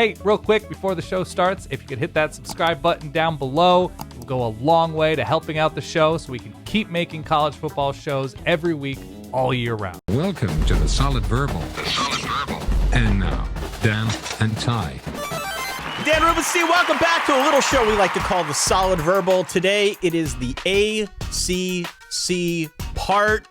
Hey, real quick, before the show starts, if you could hit that subscribe button down below, it will go a long way to helping out the show so we can keep making college football shows every week, all year round. Welcome to the Solid Verbal. And now, Dan and Ty. Dan Rubenstein, welcome back to a little show we like to call the Solid Verbal. Today, it is the ACC part.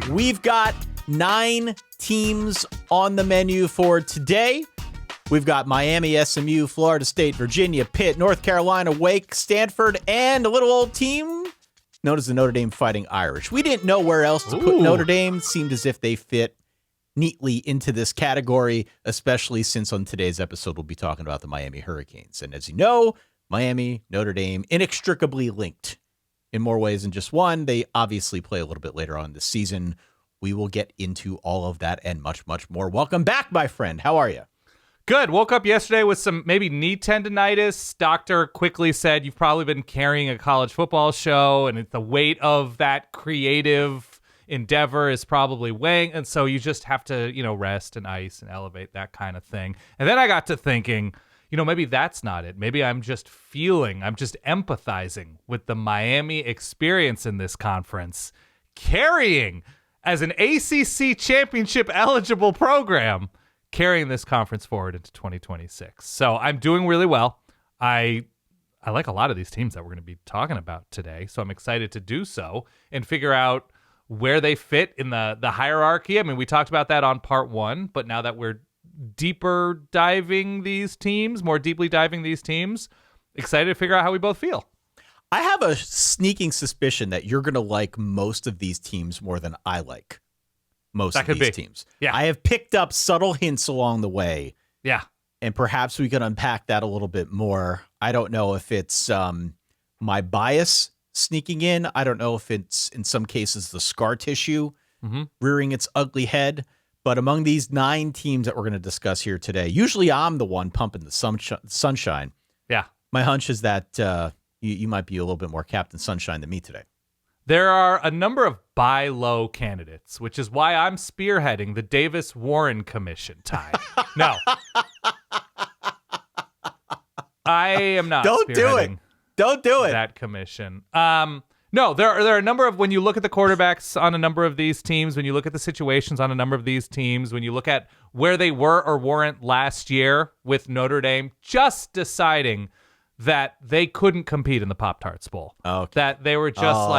We've got 9 teams on the menu for today. We've got Miami, SMU, Florida State, Virginia, Pitt, North Carolina, Wake, Stanford, and a little old team known as the Notre Dame Fighting Irish. We didn't know where else to put Notre Dame. It seemed as if they fit neatly into this category, especially since on today's episode we'll be talking about the Miami Hurricanes. And as you know, Miami, Notre Dame, inextricably linked in more ways than just one. They obviously play a little bit later on this season. We will get into all of that and much, much more. Welcome back, my friend. How are you? Good. Woke up yesterday with some maybe knee tendonitis. Doctor quickly said you've probably been carrying a college football show, and the weight of that creative endeavor is probably weighing, and so you just have to, rest and ice and elevate, that kind of thing. And then I got to thinking, maybe that's not it. Maybe I'm just empathizing with the Miami experience in this conference, carrying as an ACC championship eligible program, carrying this conference forward into 2026. So I'm doing really well. I like a lot of these teams that we're going to be talking about today, so I'm excited to do so and figure out where they fit in the hierarchy. I mean, we talked about that on part 1, but now that we're more deeply diving these teams, excited to figure out how we both feel. I have a sneaking suspicion that you're going to like most of these teams more than I like most of these teams. Yeah. I have picked up subtle hints along the way. Yeah. And perhaps we can unpack that a little bit more. I don't know if it's my bias sneaking in. I don't know if it's, in some cases, the scar tissue rearing its ugly head. But among these 9 teams that we're going to discuss here today, usually I'm the one pumping the sunshine. Yeah. My hunch is that you might be a little bit more Captain Sunshine than me today. There are a number of buy low candidates, which is why I'm spearheading the Davis-Warren Commission, Ty. No. I am not spearheading Don't do it. That commission. No, there are a number of, when you look at the quarterbacks on a number of these teams, when you look at the situations on a number of these teams, when you look at where they were or weren't last year with Notre Dame, just deciding that they couldn't compete in the Pop-Tarts Bowl. Okay. That they were just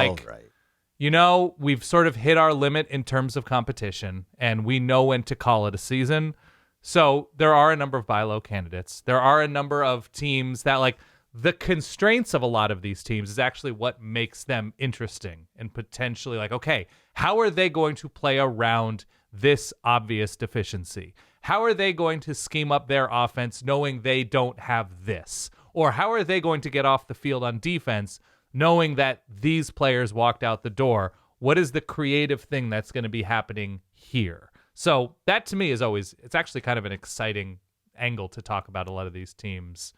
we've sort of hit our limit in terms of competition, and we know when to call it a season. So there are a number of buy low candidates. There are a number of teams that, the constraints of a lot of these teams is actually what makes them interesting and potentially okay, how are they going to play around this obvious deficiency? How are they going to scheme up their offense knowing they don't have this? Or how are they going to get off the field on defense knowing that these players walked out the door? What is the creative thing that's going to be happening here? So that to me is always, it's actually kind of an exciting angle to talk about a lot of these teams.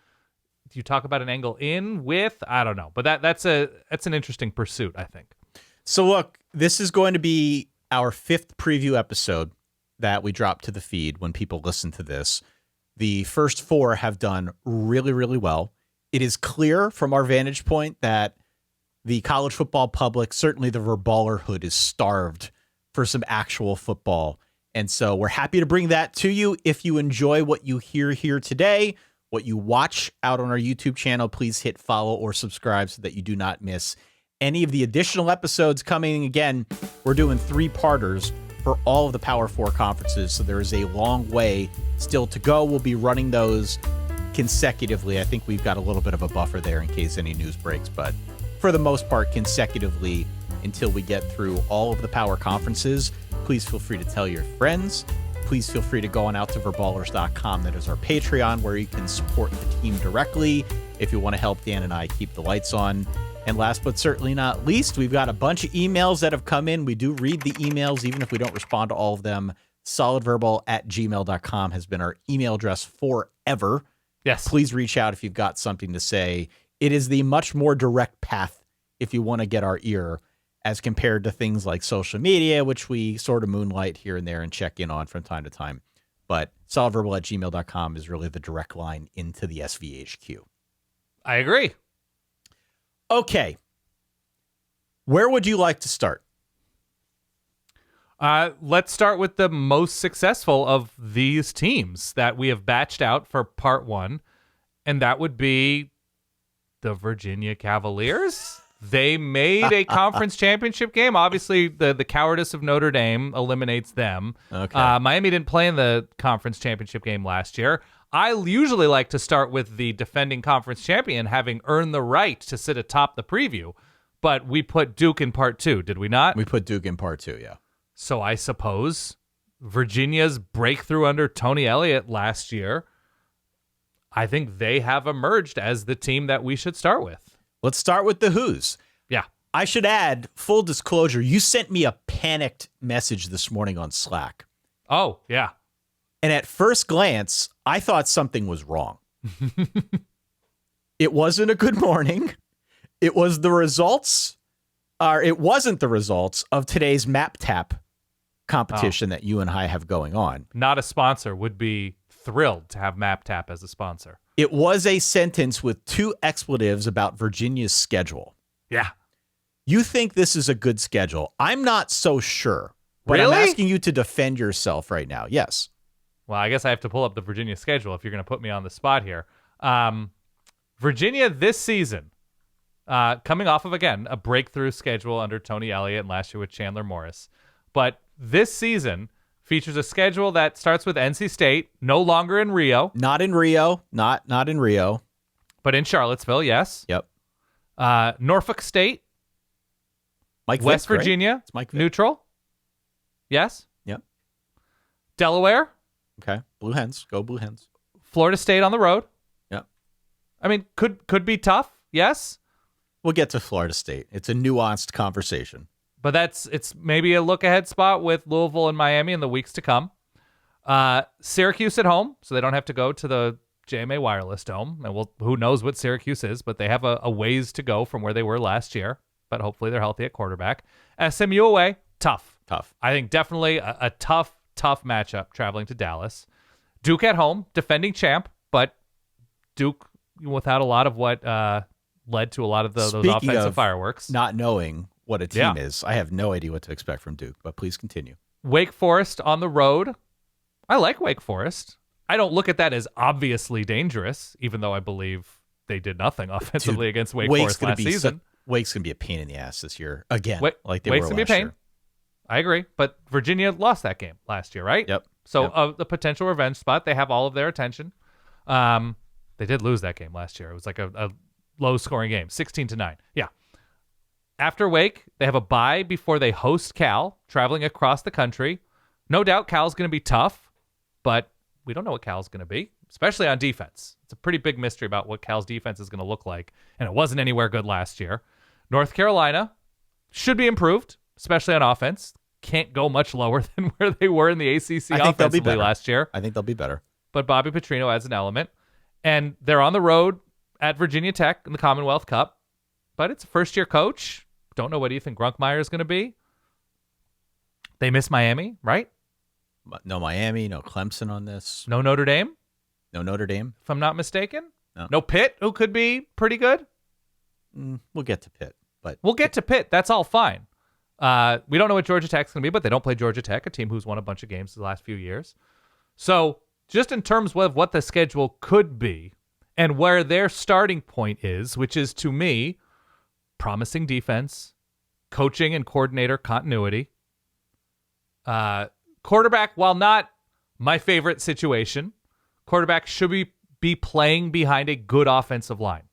Do you talk about an angle I don't know, but that's an interesting pursuit, I think. So look, this is going to be our 5th preview episode that we drop to the feed when people listen to this. The first 4 have done really, really well. It is clear from our vantage point that the college football public, certainly the verballerhood, is starved for some actual football. And so we're happy to bring that to you. If you enjoy what you hear here today, what you watch out on our YouTube channel, please hit follow or subscribe so that you do not miss any of the additional episodes coming. Again, we're doing 3-parters for all of the Power 4 conferences, so there is a long way still to go. We'll be running those consecutively. I think we've got a little bit of a buffer there in case any news breaks, but for the most part, consecutively until we get through all of the Power conferences. Please feel free to tell your friends. Please feel free to go on out to verballers.com. That is our Patreon, where you can support the team directly if you want to help Dan and I keep the lights on. And last but certainly not least, we've got a bunch of emails that have come in. We do read the emails, even if we don't respond to all of them. solidverbal@gmail.com has been our email address forever. Yes. Please reach out if you've got something to say. It is the much more direct path if you want to get our ear as compared to things like social media, which we sort of moonlight here and there and check in on from time to time. But solidverbal@gmail.com is really the direct line into the SVHQ. I agree. Okay. Where would you like to start? Let's start with the most successful of these teams that we have batched out for part one, and that would be the Virginia Cavaliers. They made a conference championship game. Obviously, the cowardice of Notre Dame eliminates them. Okay. Miami didn't play in the conference championship game last year. I usually like to start with the defending conference champion having earned the right to sit atop the preview, but we put Duke in part two, did we not? We put Duke in part two, yeah. So I suppose Virginia's breakthrough under Tony Elliott last year, I think they have emerged as the team that we should start with. Let's start with the Who's. Yeah. I should add, full disclosure, you sent me a panicked message this morning on Slack. Oh, yeah. And at first glance, I thought something was wrong. It wasn't a good morning. It was the results, or it wasn't the results of today's Map Tap competition that you and I have going on. Not a sponsor, would be thrilled to have MapTap as a sponsor. It was a sentence with 2 expletives about Virginia's schedule. Yeah. You think this is a good schedule? I'm not so sure. But Really? I'm asking you to defend yourself right now. Yes. Well, I guess I have to pull up the Virginia schedule if you're going to put me on the spot here. Virginia this season, coming off of, again, a breakthrough schedule under Tony Elliott and last year with Chandler Morris. But this season features a schedule that starts with NC State, no longer in Rio. Not in Rio. Not in Rio. But in Charlottesville, yes. Yep. Norfolk State, Mike West Vick, right? Virginia, It's Mike Vick. neutral. Yes. Yep. Delaware, Okay. Blue Hens. Go Blue Hens. Florida State on the road. Yep. I mean, could be tough. Yes. We'll get to Florida State. It's a nuanced conversation. But it's maybe a look-ahead spot with Louisville and Miami in the weeks to come. Syracuse at home, so they don't have to go to the JMA Wireless Dome. And who knows what Syracuse is, but they have a ways to go from where they were last year. But hopefully they're healthy at quarterback. SMU away, tough. I think definitely a tough matchup traveling to Dallas. Duke at home, defending champ, but Duke without a lot of what led to a lot of those offensive fireworks. Not knowing what a team is. I have no idea what to expect from Duke, but please continue. Wake Forest on the road. I like Wake Forest. I don't look at that as obviously dangerous, even though I believe they did nothing offensively against Wake Forest last season. Wake's going to be a pain in the ass this year again, like they Wake's were gonna last be a pain. year. I agree, but Virginia lost that game last year, right? Yep. So the potential revenge spot, they have all of their attention. They did lose that game last year. It was like a low-scoring game, 16-9. Yeah. After Wake, they have a bye before they host Cal, traveling across the country. No doubt Cal's going to be tough, but we don't know what Cal's going to be, especially on defense. It's a pretty big mystery about what Cal's defense is going to look like, and it wasn't anywhere good last year. North Carolina should be improved, especially on offense. Can't go much lower than where they were in the ACC offensively last year. I think they'll be better. But Bobby Petrino adds an element. And they're on the road at Virginia Tech in the Commonwealth Cup. But it's a first-year coach. Don't know what Ethan Grunkmeyer is going to be. They miss Miami, right? No Miami, no Clemson on this. No Notre Dame, No Notre Dame. if I'm not mistaken. No. No Pitt, who could be pretty good. We'll get to Pitt. But We'll get to Pitt. That's all fine. We don't know what Georgia Tech's going to be, but they don't play Georgia Tech, a team who's won a bunch of games the last few years. So just in terms of what the schedule could be and where their starting point is, which is, to me, promising defense, coaching and coordinator continuity. Quarterback, while not my favorite situation, quarterback should be playing behind a good offensive line.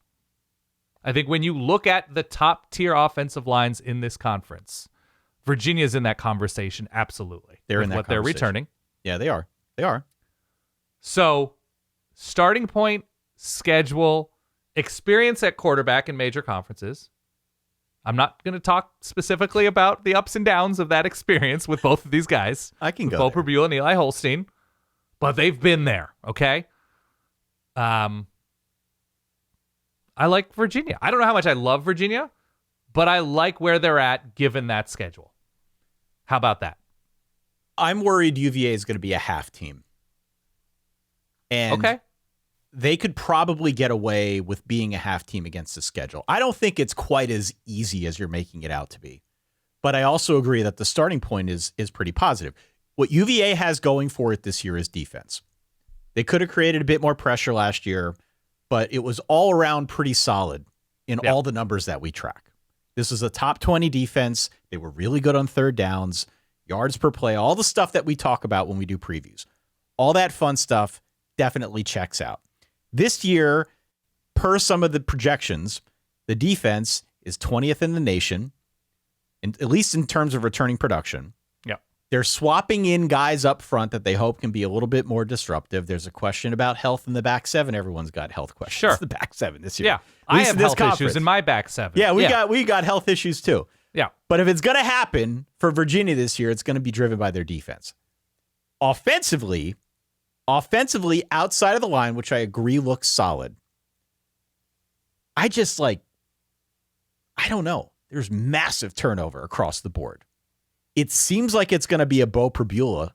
I think when you look at the top tier offensive lines in this conference, Virginia's in that conversation. Absolutely. They're in that what they're conversation. returning. Yeah, they are. They are. So starting point, schedule, experience at quarterback in major conferences. I'm not going to talk specifically about the ups and downs of that experience with both of these guys. I can go Bo there. Perbula and Eli Holstein, but they've been there. Okay. I like Virginia. I don't know how much I love Virginia, but I like where they're at given that schedule. How about that? I'm worried UVA is going to be a half team. And okay. They could probably get away with being a half team against the schedule. I don't think it's quite as easy as you're making it out to be. But I also agree that the starting point is pretty positive. What UVA has going for it this year is defense. They could have created a bit more pressure last year, but it was all around pretty solid in all the numbers that we track. This is a top 20 defense. They were really good on third downs, yards per play, all the stuff that we talk about when we do previews. All that fun stuff definitely checks out. This year, per some of the projections, the defense is 20th in the nation, at least in terms of returning production. Yeah. They're swapping in guys up front that they hope can be a little bit more disruptive. There's a question about health in the back seven. Everyone's got health questions. Sure. The back seven this year. Yeah. I have health issues in my back seven. Yeah, we got health issues too. Yeah. But if it's going to happen for Virginia this year, it's going to be driven by their defense. Offensively, outside of the line, which I agree looks solid, I don't know. There's massive turnover across the board. It seems like it's going to be a Bo Pribula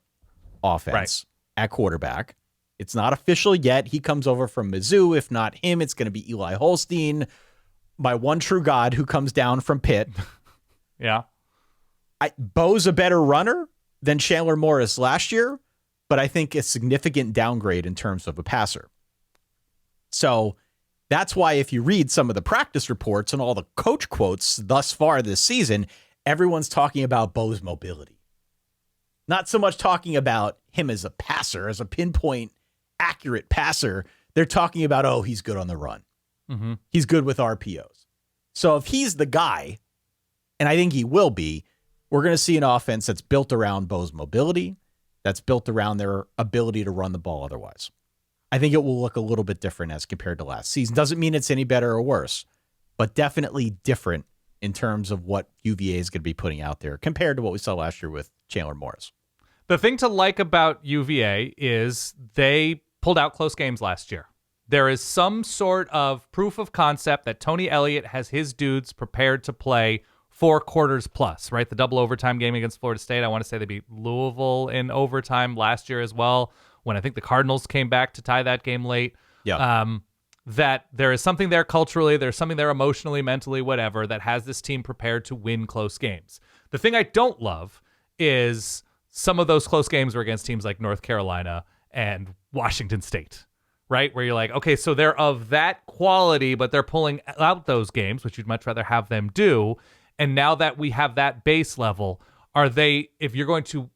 offense at quarterback. It's not official yet. He comes over from Mizzou. If not him, it's going to be Eli Holstein, my one true god who comes down from Pitt. Yeah. Bo's a better runner than Chandler Morris last year, but I think a significant downgrade in terms of a passer. So that's why if you read some of the practice reports and all the coach quotes thus far this season, everyone's talking about Bo's mobility. Not so much talking about him as a passer, as a pinpoint accurate passer. They're talking about, oh, he's good on the run. Mm-hmm. He's good with RPOs. So if he's the guy, and I think he will be, we're going to see an offense that's built around Bo's mobility, that's built around their ability to run the ball otherwise. I think it will look a little bit different as compared to last season. Doesn't mean it's any better or worse, but definitely different in terms of what UVA is going to be putting out there compared to what we saw last year with Chandler Morris. The thing to like about UVA is they pulled out close games last year. There is some sort of proof of concept that Tony Elliott has his dudes prepared to play 4 quarters plus, right? The double overtime game against Florida State. I want to say they beat Louisville in overtime last year as well, when I think the Cardinals came back to tie that game late. Yeah. That there is something there culturally, there's something there emotionally, mentally, whatever, that has this team prepared to win close games. The thing I don't love is some of those close games were against teams like North Carolina and Washington State, right? Where you're like, okay, so they're of that quality, but they're pulling out those games, which you'd much rather have them do. And now that we have that base level, are they, if you're going to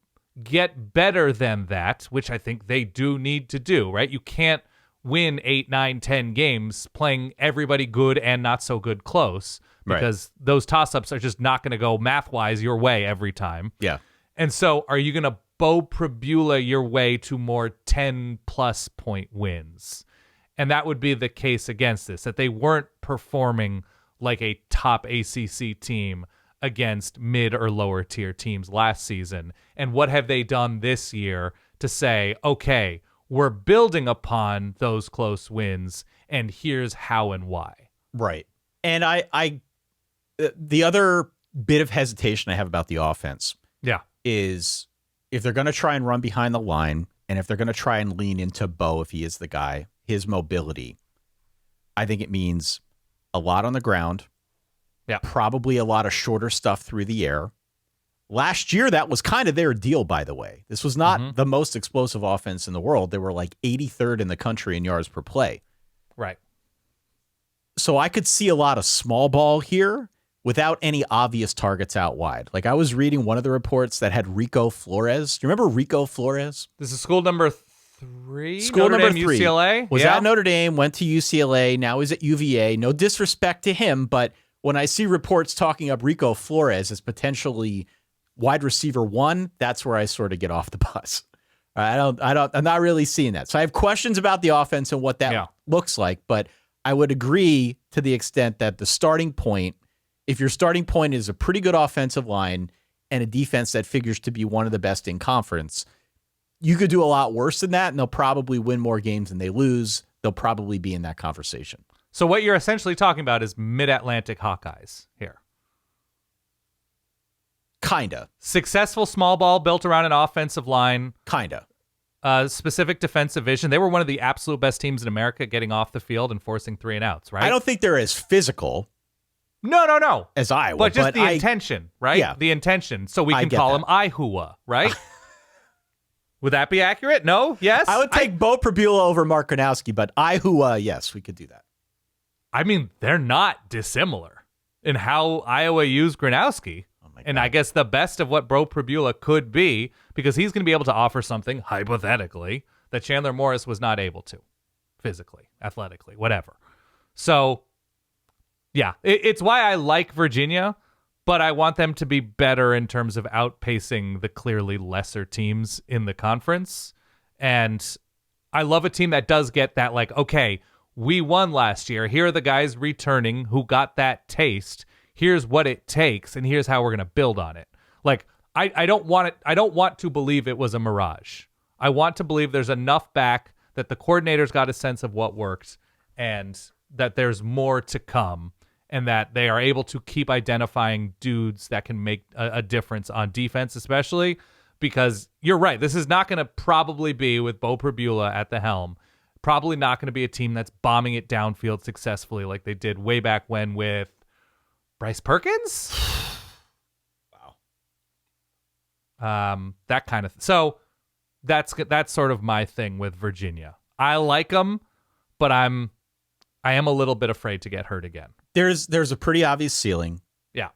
get better than that, which I think they do need to do, right? You can't win 8, 9, 10 games playing everybody good and not so good close, because those toss-ups are just not going to go math-wise your way every time. Yeah. And so are you going to Bo Pribula your way to more 10-plus point wins? And that would be the case against this, that they weren't performing like a top ACC team against mid or lower tier teams last season. And what have they done this year to say, okay, we're building upon those close wins, and here's how and why. Right. And the other bit of hesitation I have about the offense is if they're going to try and run behind the line, and if they're going to try and lean into Bo, if he is the guy, his mobility, I think it means a lot on the ground. Yeah. Probably a lot of shorter stuff through the air. Last year, that was kind of their deal, by the way. This was not the most explosive offense in the world. They were like 83rd in the country in yards per play. Right. So I could see a lot of small ball here without any obvious targets out wide. Like I was reading one of the reports that had Rico Flores. Do you remember Rico Flores? This is school number 3? School Notre number Dame, 3. UCLA? Was at Notre Dame, went to UCLA, now he's at UVA. No disrespect to him, but when I see reports talking up Rico Flores as potentially wide receiver 1, that's where I sort of get off the bus. I'm not really seeing that. So I have questions about the offense and what that looks like, but I would agree to the extent that the starting point, if your starting point is a pretty good offensive line and a defense that figures to be one of the best in conference, you could do a lot worse than that, and they'll probably win more games than they lose. They'll probably be in that conversation. So what you're essentially talking about is mid-Atlantic Hawkeyes here. Kinda. Successful small ball built around an offensive line. Kinda. Specific defensive vision. They were one of the absolute best teams in America getting off the field and forcing 3 and outs, right? I don't think they're as physical. No. As Iowa. But just the intention, right? Yeah. The intention. So we can call him Ihua, right? Would that be accurate? No? Yes? I would take Bo Prabula over Mark Gronowski, but Ihua, yes, we could do that. I mean, they're not dissimilar in how Iowa used Gronowski. And I guess the best of what Bo Prabula could be, because he's going to be able to offer something, hypothetically, that Chandler Morris was not able to, physically, athletically, whatever. So, yeah, it's why I like Virginia, but I want them to be better in terms of outpacing the clearly lesser teams in the conference. And I love a team that does get that, like, okay, we won last year. Here are the guys returning who got that taste. Here's what it takes, and here's how we're going to build on it. Like, I don't want it. I don't want to believe it was a mirage. I want to believe there's enough back that the coordinators got a sense of what worked and that there's more to come and that they are able to keep identifying dudes that can make a difference on defense, especially because you're right. This is not going to probably be with Bo Prabula at the helm. Probably not going to be a team that's bombing it downfield successfully like they did way back when with Bryce Perkins? Wow. That kind of so that's sort of my thing with Virginia. I like them, but I am a little bit afraid to get hurt again. There's a pretty obvious ceiling. Yeah.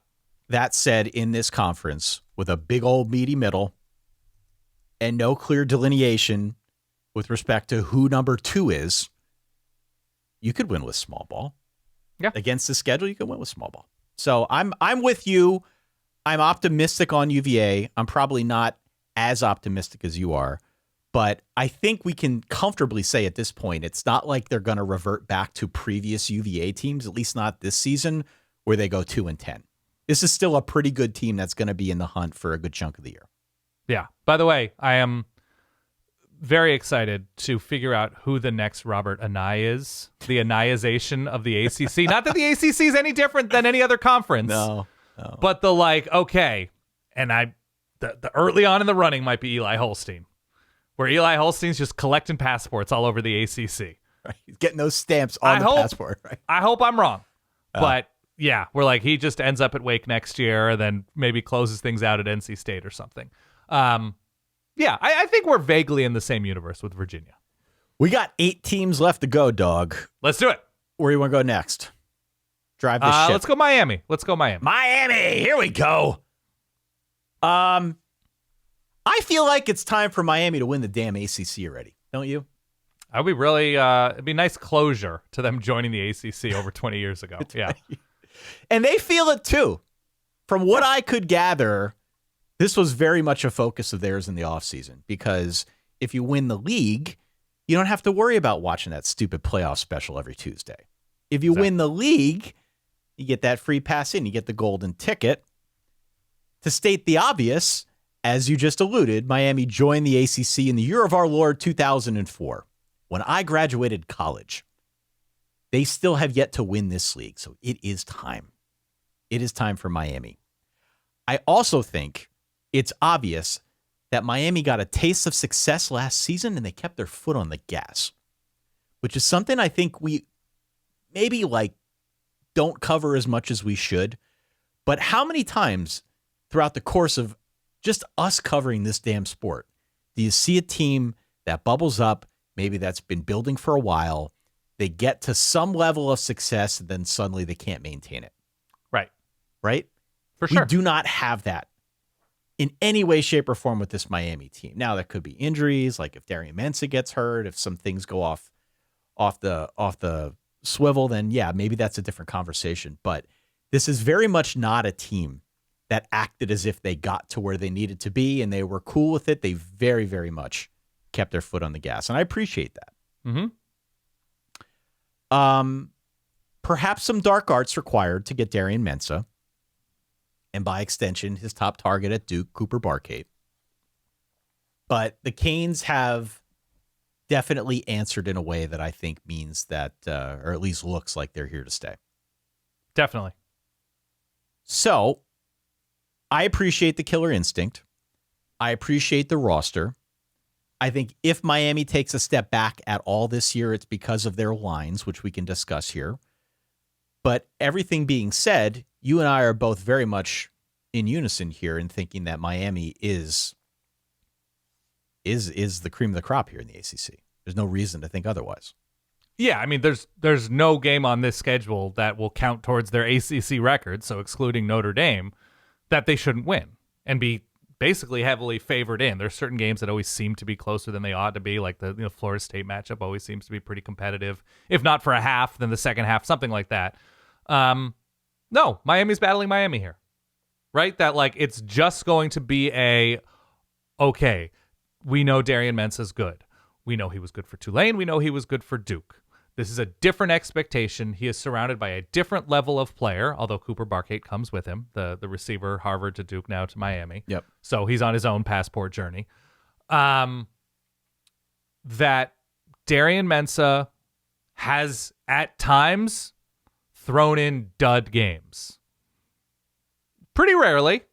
That said, in this conference, with a big old meaty middle and no clear delineation with respect to who number 2 is, you could win with small ball. Yeah. Against the schedule, you could win with small ball. So I'm with you. I'm optimistic on UVA. I'm probably not as optimistic as you are, but I think we can comfortably say at this point, it's not like they're going to revert back to previous UVA teams, at least not this season, where they go 2-10. This is still a pretty good team that's going to be in the hunt for a good chunk of the year. Yeah. By the way, I am very excited to figure out who the next Robert Anae is. The Anaeization of the ACC. Not that the ACC is any different than any other conference. No. But the okay, and the early on in the running might be Eli Holstein, where Eli Holstein's just collecting passports all over the ACC. Right. He's getting those stamps on the passport. Right. I hope I'm wrong. But yeah, we're like, he just ends up at Wake next year, then maybe closes things out at NC State or something. Yeah, I think we're vaguely in the same universe with Virginia. We got 8 teams left to go, dog. Let's do it. Where do you want to go next? Drive this ship. Let's go Miami. Miami, here we go. I feel like it's time for Miami to win the damn ACC already. Don't you? That would be really, it'd be nice closure to them joining the ACC over 20 years ago. Yeah. And they feel it too. From what I could gather, this was very much a focus of theirs in the offseason, because if you win the league, you don't have to worry about watching that stupid playoff special every Tuesday. If you win the league, you get that free pass in, you get the golden ticket. To state the obvious, as you just alluded, Miami joined the ACC in the year of our Lord 2004, when I graduated college. They still have yet to win this league, so it is time. It is time for Miami. I also think it's obvious that Miami got a taste of success last season and they kept their foot on the gas, which is something I think we maybe don't cover as much as we should. But how many times throughout the course of just us covering this damn sport do you see a team that bubbles up, maybe that's been building for a while, they get to some level of success, and then suddenly they can't maintain it? Right? For sure. We do not have that in any way, shape, or form with this Miami team. Now, there could be injuries, like if Darian Mensah gets hurt, if some things go off the swivel, then yeah, maybe that's a different conversation. But this is very much not a team that acted as if they got to where they needed to be and they were cool with it. They very, very much kept their foot on the gas, and I appreciate that. Mm-hmm. Perhaps some dark arts required to get Darian Mensah, and by extension, his top target at Duke, Cooper Barkate. But the Canes have definitely answered in a way that I think means that, or at least looks like they're here to stay. Definitely. So I appreciate the killer instinct. I appreciate the roster. I think if Miami takes a step back at all this year, it's because of their lines, which we can discuss here. But everything being said, you and I are both very much in unison here in thinking that Miami is the cream of the crop here in the ACC. There's no reason to think otherwise. Yeah, I mean, there's no game on this schedule that will count towards their ACC record, so excluding Notre Dame, that they shouldn't win and be basically heavily favored in. There's certain games that always seem to be closer than they ought to be, like the Florida State matchup always seems to be pretty competitive. If not for a half, then the second half, something like that. No, Miami's battling Miami here, right? That like it's just going to be okay, we know Darian Mensah's good. We know he was good for Tulane. We know he was good for Duke. This is a different expectation. He is surrounded by a different level of player, although Cooper Barkate comes with him, the receiver, Harvard to Duke, now to Miami. Yep. So he's on his own passport journey. That Darian Mensah has, at times, thrown in dud games. Pretty rarely,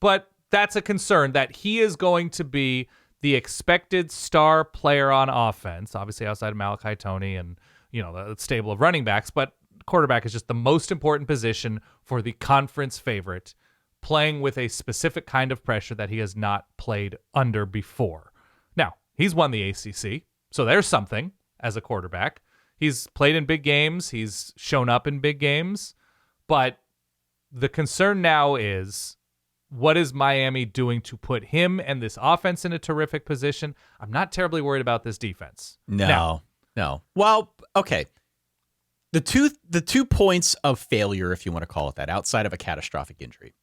but that's a concern that he is going to be the expected star player on offense, obviously outside of Malachi Toney and, the stable of running backs, but quarterback is just the most important position for the conference favorite, playing with a specific kind of pressure that he has not played under before. Now, he's won the ACC, so there's something as a quarterback. He's played in big games. He's shown up in big games, but the concern now is, what is Miami doing to put him and this offense in a terrific position? I'm not terribly worried about this defense. No. Well, okay. The two points of failure, if you want to call it that, outside of a catastrophic injury.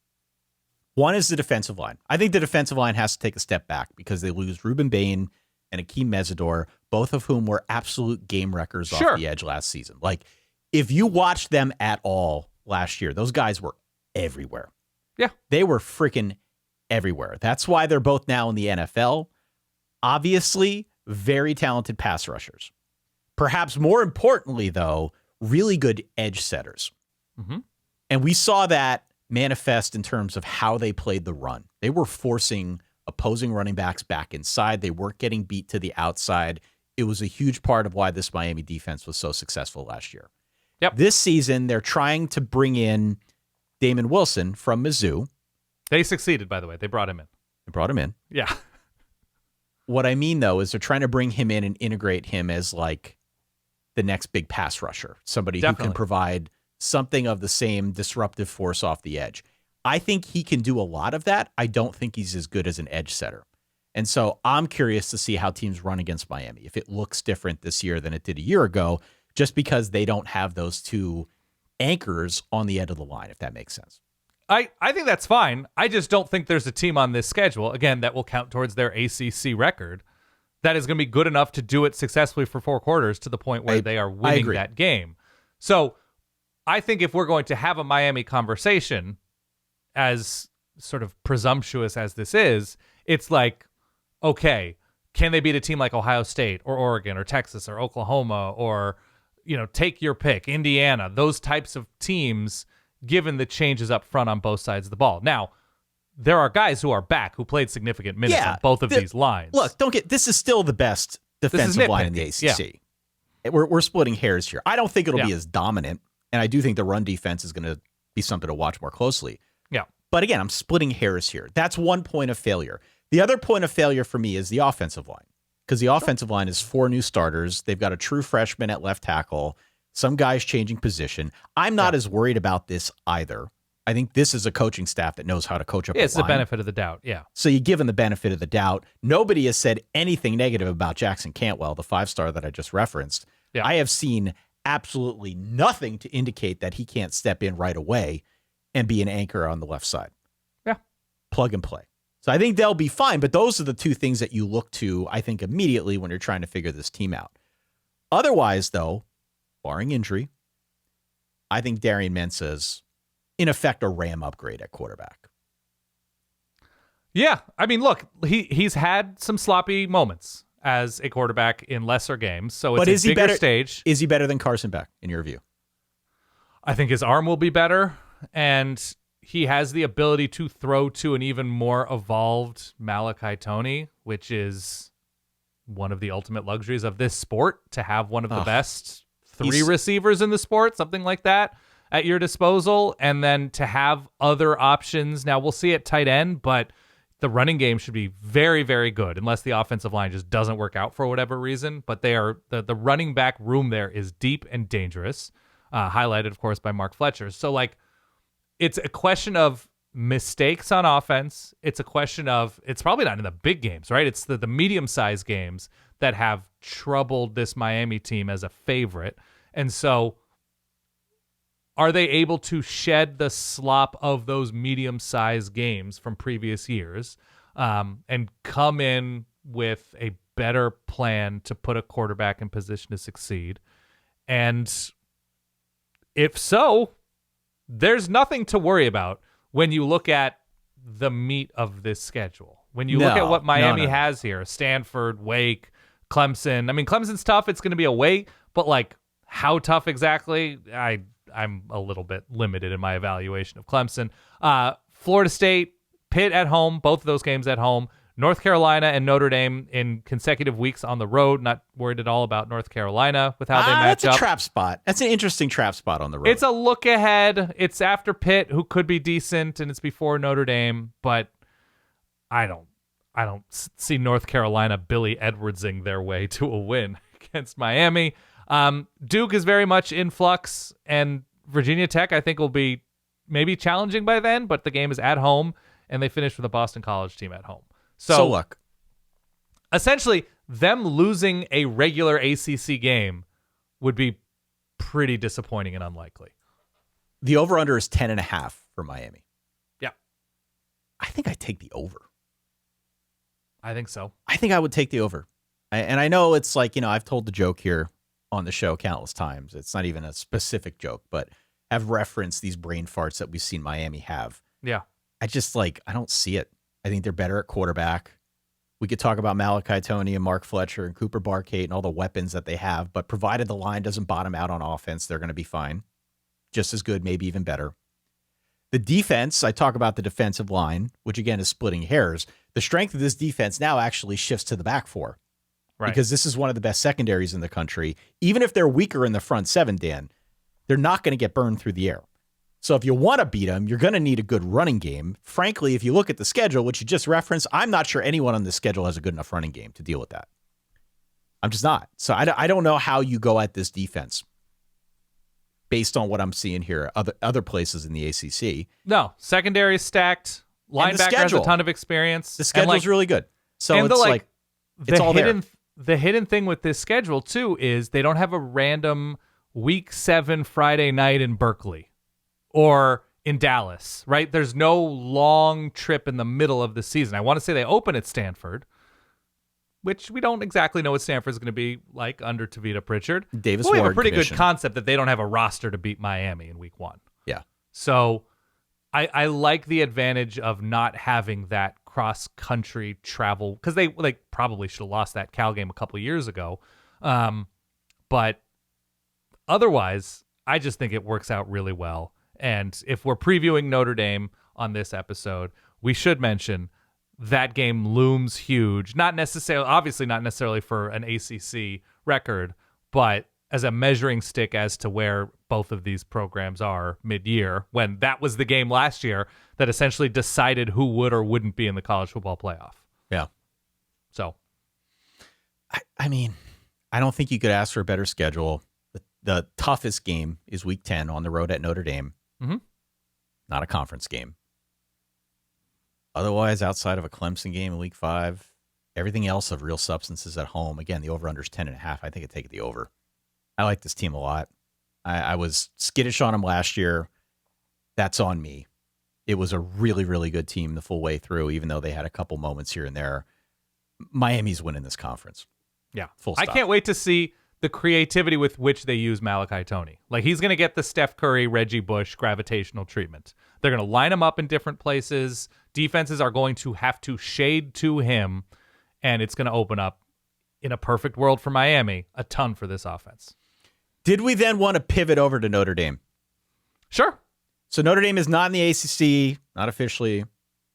One is the defensive line. I think the defensive line has to take a step back because they lose Ruben Bain and Akeem Mesidor, both of whom were absolute game wreckers off the edge last season. Like, if you watched them at all last year, those guys were everywhere. Yeah. They were freaking everywhere. That's why they're both now in the NFL. Obviously, very talented pass rushers. Perhaps more importantly, though, really good edge setters. Mm-hmm. And we saw that manifest in terms of how they played the run. They were forcing opposing running backs back inside. They weren't getting beat to the outside. It was a huge part of why this Miami defense was so successful last year. Yep. This season, they're trying to bring in Damon Wilson from Mizzou. They succeeded, by the way. They brought him in. They brought him in. Yeah. What I mean, though, is they're trying to bring him in and integrate him as like the next big pass rusher, somebody who can provide something of the same disruptive force off the edge. I think he can do a lot of that. I don't think he's as good as an edge setter. And so I'm curious to see how teams run against Miami, if it looks different this year than it did a year ago, just because they don't have those two anchors on the end of the line, if that makes sense. I think that's fine. I just don't think there's a team on this schedule, again, that will count towards their ACC record, that is going to be good enough to do it successfully for 4 quarters to the point where they are winning that game. So I think if we're going to have a Miami conversation, as sort of presumptuous as this is, it's like, okay, can they beat a team like Ohio State or Oregon or Texas or Oklahoma or, take your pick, Indiana, those types of teams, given the changes up front on both sides of the ball. Now, there are guys who are back who played significant minutes on both of these lines. Look, this is still the best defensive line in the ACC. Yeah. We're splitting hairs here. I don't think it'll be as dominant, and I do think the run defense is going to be something to watch more closely. Yeah. But again, I'm splitting hairs here. That's one point of failure. The other point of failure for me is the offensive line, because the offensive line is 4 new starters. They've got a true freshman at left tackle, some guys changing position. I'm not as worried about this either. I think this is a coaching staff that knows how to coach up a line. It's the benefit of the doubt, yeah. So you give them the benefit of the doubt. Nobody has said anything negative about Jackson Cantwell, the 5-star that I just referenced. Yeah. I have seen absolutely nothing to indicate that he can't step in right away and be an anchor on the left side. Yeah. Plug and play. So I think they'll be fine, but those are the two things that you look to, I think, immediately when you're trying to figure this team out. Otherwise, though, barring injury, I think Darian Mensah's, in effect, a Ram upgrade at quarterback. Yeah. I mean, look, he's had some sloppy moments as a quarterback in lesser games, so it's a bigger stage. Is he better than Carson Beck, in your view? I think his arm will be better, and he has the ability to throw to an even more evolved Malachi Toney, which is one of the ultimate luxuries of this sport, to have one of the best three receivers in the sport, something like that, at your disposal, and then to have other options. Now, we'll see at tight end, but the running game should be very, very good, unless the offensive line just doesn't work out for whatever reason. But they are the running back room there is deep and dangerous, highlighted, of course, by Mark Fletcher. So, like, it's a question of mistakes on offense. It's a question of, it's probably not in the big games, right? It's the medium-sized games that have troubled this Miami team as a favorite. And so are they able to shed the slop of those medium-sized games from previous years and come in with a better plan to put a quarterback in position to succeed? And if so, there's nothing to worry about when you look at the meat of this schedule. When you look at what Miami has here, Stanford, Wake, Clemson. I mean, Clemson's tough. It's going to be away, but like how tough exactly? I'm a little bit limited in my evaluation of Clemson. Florida State, Pitt at home, both of those games at home. North Carolina and Notre Dame in consecutive weeks on the road. Not worried at all about North Carolina with how they match up. That's a trap spot. That's an interesting trap spot on the road. It's a look ahead. It's after Pitt, who could be decent, and it's before Notre Dame. But I don't see North Carolina Billy Edwardsing their way to a win against Miami. Duke is very much in flux, and Virginia Tech I think will be maybe challenging by then. But the game is at home, and they finished with a Boston College team at home. So look, essentially, them losing a regular ACC game would be pretty disappointing and unlikely. The over-under is 10.5 for Miami. Yeah. I think I take the over. I think so. I think I would take the over. And I know it's like, I've told the joke here on the show countless times. It's not even a specific joke, but I've referenced these brain farts that we've seen Miami have. Yeah. I don't see it. I think they're better at quarterback. We could talk about Malachi Toney and Mark Fletcher and Cooper Barkate and all the weapons that they have, but provided the line doesn't bottom out on offense, they're going to be fine. Just as good, maybe even better. The defense, I talk about the defensive line, which again is splitting hairs. The strength of this defense now actually shifts to the back four. Right. Because this is one of the best secondaries in the country. Even if they're weaker in the front seven, Dan, they're not going to get burned through the air. So if you want to beat them, you're going to need a good running game. Frankly, if you look at the schedule, which you just referenced, I'm not sure anyone on the schedule has a good enough running game to deal with that. I'm just not. So I don't know how you go at this defense based on what I'm seeing here, other places in the ACC. No, secondary is stacked. Linebacker has a ton of experience. The schedule's really good. So it's it's all there. The hidden thing with this schedule, too, is they don't have a random Week 7 Friday night in Berkeley or in Dallas, right? There's no long trip in the middle of the season. I want to say they open at Stanford, which we don't exactly know what Stanford's going to be like under Tavita Pritchard. Davis we have Ward a pretty commission. Good concept that they don't have a roster to beat Miami in Week 1. Yeah. So I like the advantage of not having that cross-country travel, because they probably should have lost that Cal game a couple of years ago. But otherwise, I just think it works out really well. And if we're previewing Notre Dame on this episode, we should mention that game looms huge. Obviously not necessarily for an ACC record, but as a measuring stick as to where both of these programs are mid-year, when that was the game last year that essentially decided who would or wouldn't be in the college football playoff. Yeah. So, I mean, I don't think you could ask for a better schedule. The toughest game is Week 10 on the road at Notre Dame. Mm-hmm. Not a conference game. Otherwise, outside of a Clemson game in Week 5, everything else of real substance is at home. Again, the over-under is 10.5. I think I'd take the over. I like this team a lot. I was skittish on them last year. That's on me. It was a really, really good team the full way through, even though they had a couple moments here and there. Miami's winning this conference. Yeah. Full stop. I can't wait to see the creativity with which they use Malachi Toney. Like, he's going to get the Steph Curry, Reggie Bush gravitational treatment. They're going to line him up in different places. Defenses are going to have to shade to him, and it's going to open up, in a perfect world for Miami, a ton for this offense. Did we then want to pivot over to Notre Dame? Sure. So Notre Dame is not in the ACC, not officially.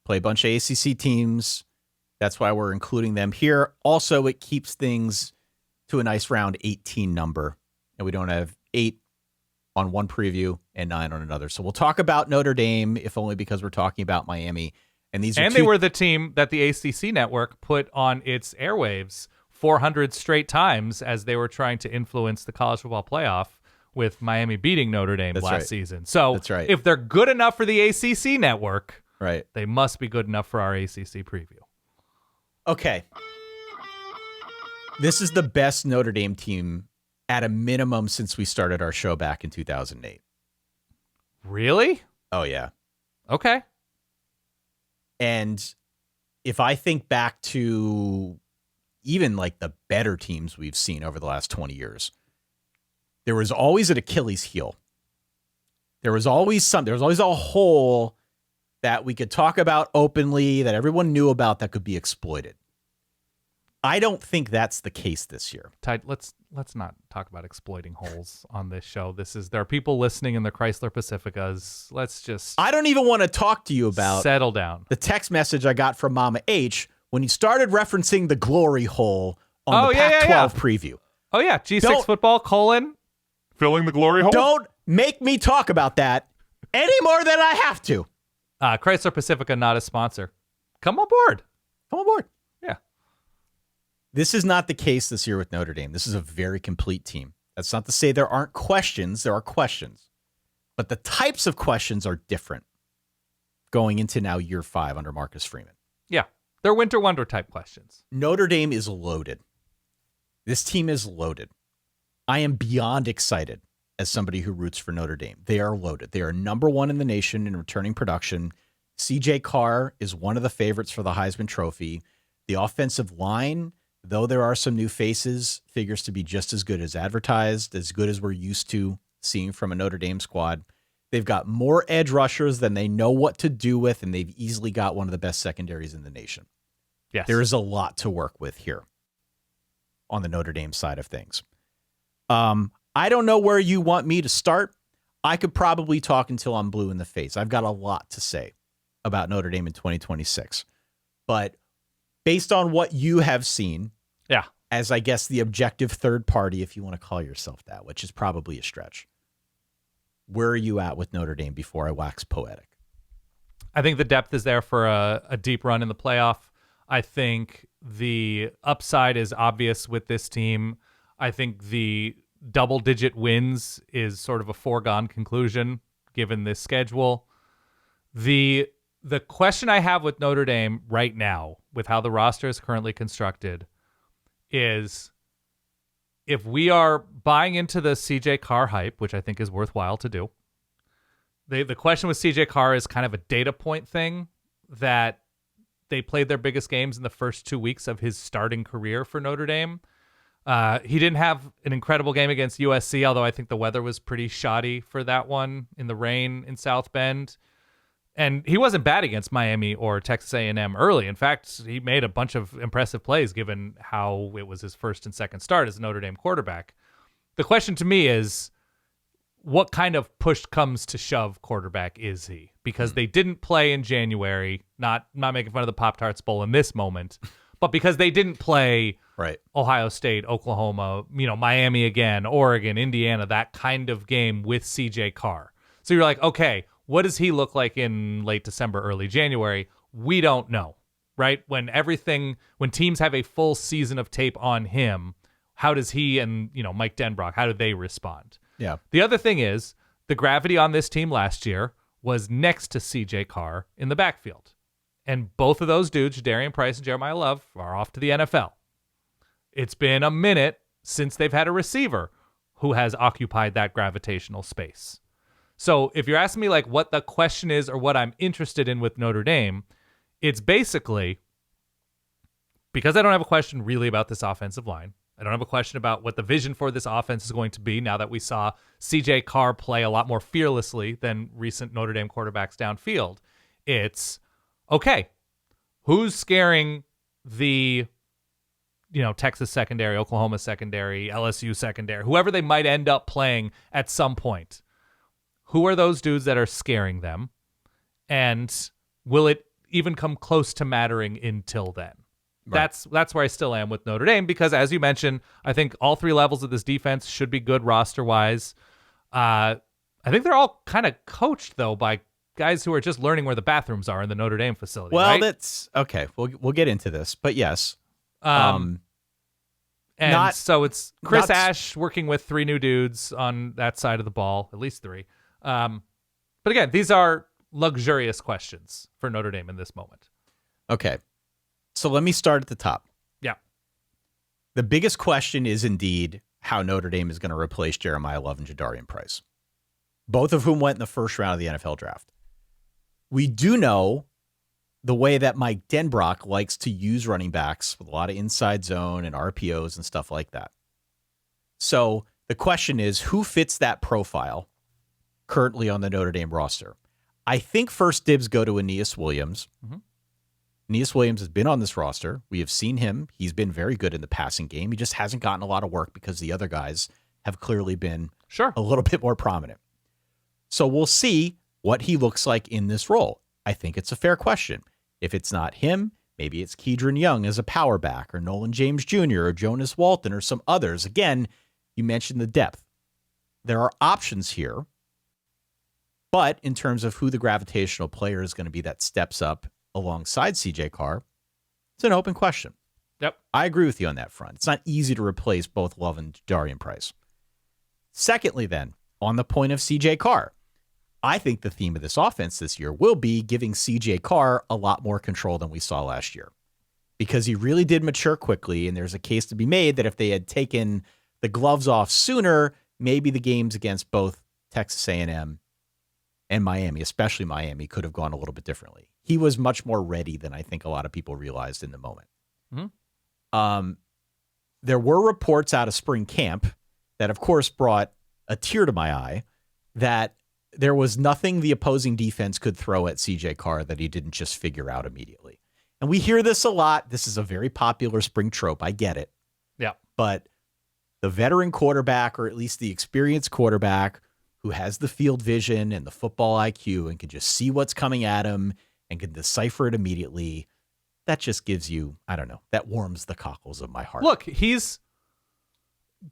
Play a bunch of ACC teams. That's why we're including them here. Also, it keeps things to a nice round 18 number, and we don't have 8 on one preview and 9 on another. So we'll talk about Notre Dame, if only because we're talking about Miami. And they were the team that the ACC network put on its airwaves 400 straight times as they were trying to influence the college football playoff with Miami beating Notre Dame last season. So that's right. If they're good enough for the ACC network, right, they must be good enough for our ACC preview. Okay. This is the best Notre Dame team at a minimum since we started our show back in 2008. Really? Oh, yeah. Okay. And if I think back to even like the better teams we've seen over the last 20 years, there was always an Achilles heel. There was always a hole that we could talk about openly, that everyone knew about, that could be exploited. I don't think that's the case this year. Ty, let's not talk about exploiting holes on this show. There are people listening in the Chrysler Pacificas. Let's just I don't even want to talk to you about settle down. The text message I got from Mama H when you started referencing the glory hole on the Pac-12 preview. Oh yeah, G6 football, filling the glory hole. Don't make me talk about that any more than I have to. Chrysler Pacifica, not a sponsor. Come on board. Come on board. Yeah. This is not the case this year with Notre Dame. This is a very complete team. That's not to say there aren't questions. There are questions. But the types of questions are different going into now year 5 under Marcus Freeman. Yeah. They're winter wonder type questions. Notre Dame is loaded. This team is loaded. I am beyond excited as somebody who roots for Notre Dame. They are loaded. They are number 1 in the nation in returning production. CJ Carr is one of the favorites for the Heisman Trophy. The offensive line, though there are some new faces, figures to be just as good as advertised, as good as we're used to seeing from a Notre Dame squad. They've got more edge rushers than they know what to do with, and they've easily got one of the best secondaries in the nation. Yes. There is a lot to work with here on the Notre Dame side of things. I don't know where you want me to start. I could probably talk until I'm blue in the face. I've got a lot to say about Notre Dame in 2026. But based on what you have seen, as I guess the objective third party, if you want to call yourself that, which is probably a stretch, where are you at with Notre Dame before I wax poetic? I think the depth is there for a deep run in the playoff. I think the upside is obvious with this team. I think the double-digit wins is sort of a foregone conclusion given this schedule. The question I have with Notre Dame right now, with how the roster is currently constructed, is if we are buying into the CJ Carr hype, which I think is worthwhile to do. The question with CJ Carr is kind of a data point thing, that they played their biggest games in the first 2 weeks of his starting career for Notre Dame. He didn't have an incredible game against USC, although I think the weather was pretty shoddy for that one in the rain in South Bend. And he wasn't bad against Miami or Texas A&M early. In fact, he made a bunch of impressive plays given how it was his first and second start as a Notre Dame quarterback. The question to me is, what kind of push comes to shove quarterback is he? Because they didn't play in January, not making fun of the Pop-Tarts Bowl in this moment, but because they didn't play Ohio State, Oklahoma, Miami again, Oregon, Indiana, that kind of game with CJ Carr. So you're like, okay, what does he look like in late December, early January? We don't know, right? When teams have a full season of tape on him, how does he and, Mike Denbrock, how do they respond? Yeah. The other thing is the gravity on this team last year was next to CJ Carr in the backfield. And both of those dudes, Darian Price and Jeremiah Love, are off to the NFL. It's been a minute since they've had a receiver who has occupied that gravitational space. So if you're asking me like what the question is or what I'm interested in with Notre Dame, it's basically, because I don't have a question really about this offensive line. I don't have a question about what the vision for this offense is going to be now that we saw CJ Carr play a lot more fearlessly than recent Notre Dame quarterbacks downfield. It's, okay, who's scaring the Texas secondary, Oklahoma secondary, LSU secondary, whoever they might end up playing at some point? who are those dudes that are scaring them? And will it even come close to mattering until then? Right. That's where I still am with Notre Dame, because as you mentioned, I think all three levels of this defense should be good roster-wise. I think they're all kind of coached, though, by guys who are just learning where the bathrooms are in the Notre Dame facility. Well, right? That's okay. We'll get into this, but yes. So it's Chris Ash working with three new dudes on that side of the ball, at least three. But again, these are luxurious questions for Notre Dame in this moment. Okay. So let me start at the top. Yeah. The biggest question is indeed how Notre Dame is going to replace Jeremiah Love and Jadarian Price, both of whom went in the first round of the NFL draft. We do know the way that Mike Denbrock likes to use running backs with a lot of inside zone and RPOs and stuff like that. So the question is, who fits that profile currently on the Notre Dame roster? I think first dibs go to Aeneas Williams. Mm-hmm. Aeneas Williams has been on this roster. We have seen him. He's been very good in the passing game. He just hasn't gotten a lot of work because the other guys have clearly been a little bit more prominent. So we'll see what he looks like in this role. I think it's a fair question. If it's not him, maybe it's Kedron Young as a power back, or Nolan James Jr., or Jonas Walton, or some others. Again, you mentioned the depth. There are options here, but in terms of who the gravitational player is going to be that steps up alongside CJ Carr, it's an open question. Yep. I agree with you on that front. It's not easy to replace both Love and Jadarian Price. Secondly, then, on the point of CJ Carr, I think the theme of this offense this year will be giving CJ Carr a lot more control than we saw last year, because he really did mature quickly, and there's a case to be made that if they had taken the gloves off sooner, maybe the games against both Texas A&M and Miami, especially Miami, could have gone a little bit differently. He was much more ready than I think a lot of people realized in the moment. Mm-hmm. There were reports out of spring camp that, of course, brought a tear to my eye that there was nothing the opposing defense could throw at CJ Carr that he didn't just figure out immediately. And we hear this a lot. This is a very popular spring trope. I get it. Yeah. But the veteran quarterback, or at least the experienced quarterback who has the field vision and the football IQ and can just see what's coming at him and can decipher it immediately, that just gives you, I don't know, that warms the cockles of my heart. Look,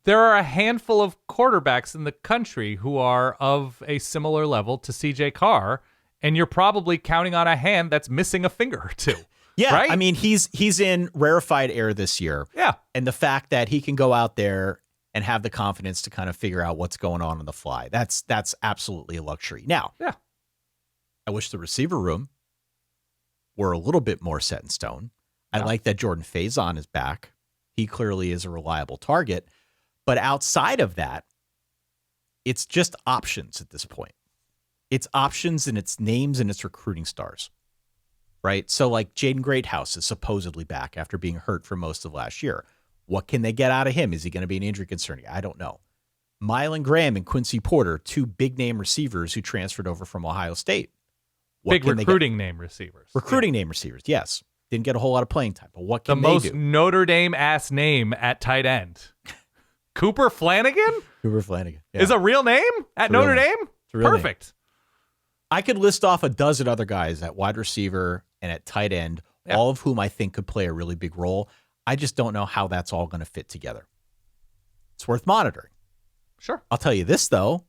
there are a handful of quarterbacks in the country who are of a similar level to CJ Carr, and you're probably counting on a hand that's missing a finger or two. Yeah, right? I mean, he's in rarefied air this year. Yeah. And the fact that he can go out there and have the confidence to kind of figure out what's going on the fly, that's absolutely a luxury. Now, yeah, I wish the receiver room were a little bit more set in stone. I like that Jordan Faison is back. He clearly is a reliable target. But outside of that, it's just options at this point. It's options and it's names and it's recruiting stars, right? So like Jaden Greathouse is supposedly back after being hurt for most of last year. What can they get out of him? Is he going to be an injury concern? I don't know. Mylan Graham and Quincy Porter, two big-name receivers who transferred over from Ohio State. Big recruiting name receivers. Recruiting name receivers, yes. Didn't get a whole lot of playing time, but what can they do? The most Notre Dame-ass name at tight end. Cooper Flanagan? Cooper Flanagan. Yeah. Is a real name at Notre Dame? Perfect. Name. I could list off a dozen other guys at wide receiver and at tight end, all of whom I think could play a really big role. I just don't know how that's all going to fit together. It's worth monitoring. Sure. I'll tell you this, though.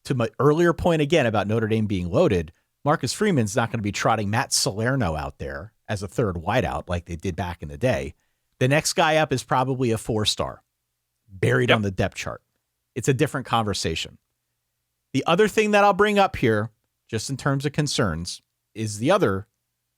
To my earlier point again about Notre Dame being loaded, Marcus Freeman's not going to be trotting Matt Salerno out there as a third wideout like they did back in the day. The next guy up is probably a 4-star. Buried on the depth chart. It's a different conversation. The other thing that I'll bring up here, just in terms of concerns, is the other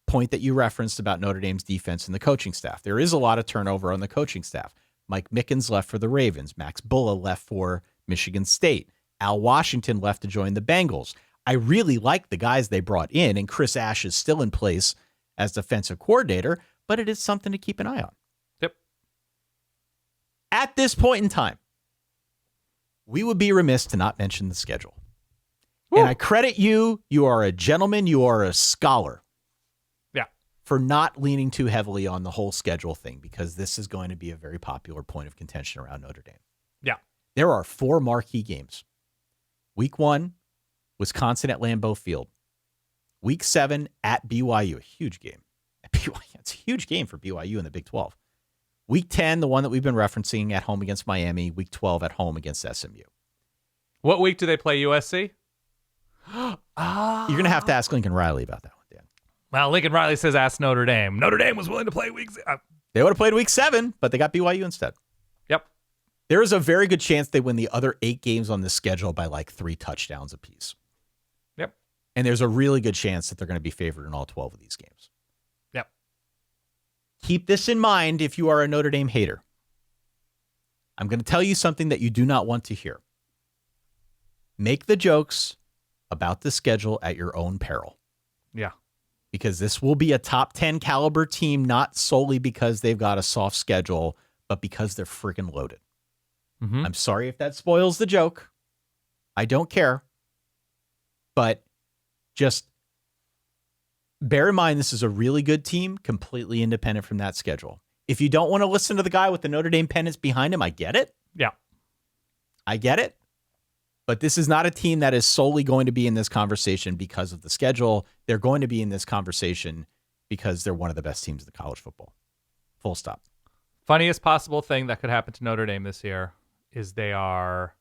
point that you referenced about Notre Dame's defense and the coaching staff. There is a lot of turnover on the coaching staff. Mike Mickens left for the Ravens. Max Bulla left for Michigan State. Al Washington left to join the Bengals. I really like the guys they brought in, and Chris Ash is still in place as defensive coordinator, but it is something to keep an eye on. At this point in time, we would be remiss to not mention the schedule. Woo. And I credit you. You are a gentleman. You are a scholar. Yeah. For not leaning too heavily on the whole schedule thing, because this is going to be a very popular point of contention around Notre Dame. Yeah. There are 4 marquee games. Week 1, Wisconsin at Lambeau Field. Week 7 at BYU, a huge game. At BYU, it's a huge game for BYU in the Big 12. Week 10, the one that we've been referencing, at home against Miami. Week 12 at home against SMU. What week do they play USC? You're going to have to ask Lincoln Riley about that one, Dan. Well, Lincoln Riley says ask Notre Dame. Notre Dame was willing to play week 6. They would have played week 7, but they got BYU instead. Yep. There is a very good chance they win the other 8 games on this schedule by like 3 touchdowns apiece. Yep. And there's a really good chance that they're going to be favored in all 12 of these games. Yep. Keep this in mind if you are a Notre Dame hater. I'm going to tell you something that you do not want to hear. Make the jokes about the schedule at your own peril. Yeah. Because this will be a top 10 caliber team, not solely because they've got a soft schedule, but because they're freaking loaded. Mm-hmm. I'm sorry if that spoils the joke. I don't care. But just bear in mind, this is a really good team, completely independent from that schedule. If you don't want to listen to the guy with the Notre Dame pennants behind him, I get it. Yeah. I get it. But this is not a team that is solely going to be in this conversation because of the schedule. They're going to be in this conversation because they're one of the best teams in college football. Full stop. Funniest possible thing that could happen to Notre Dame this year is they are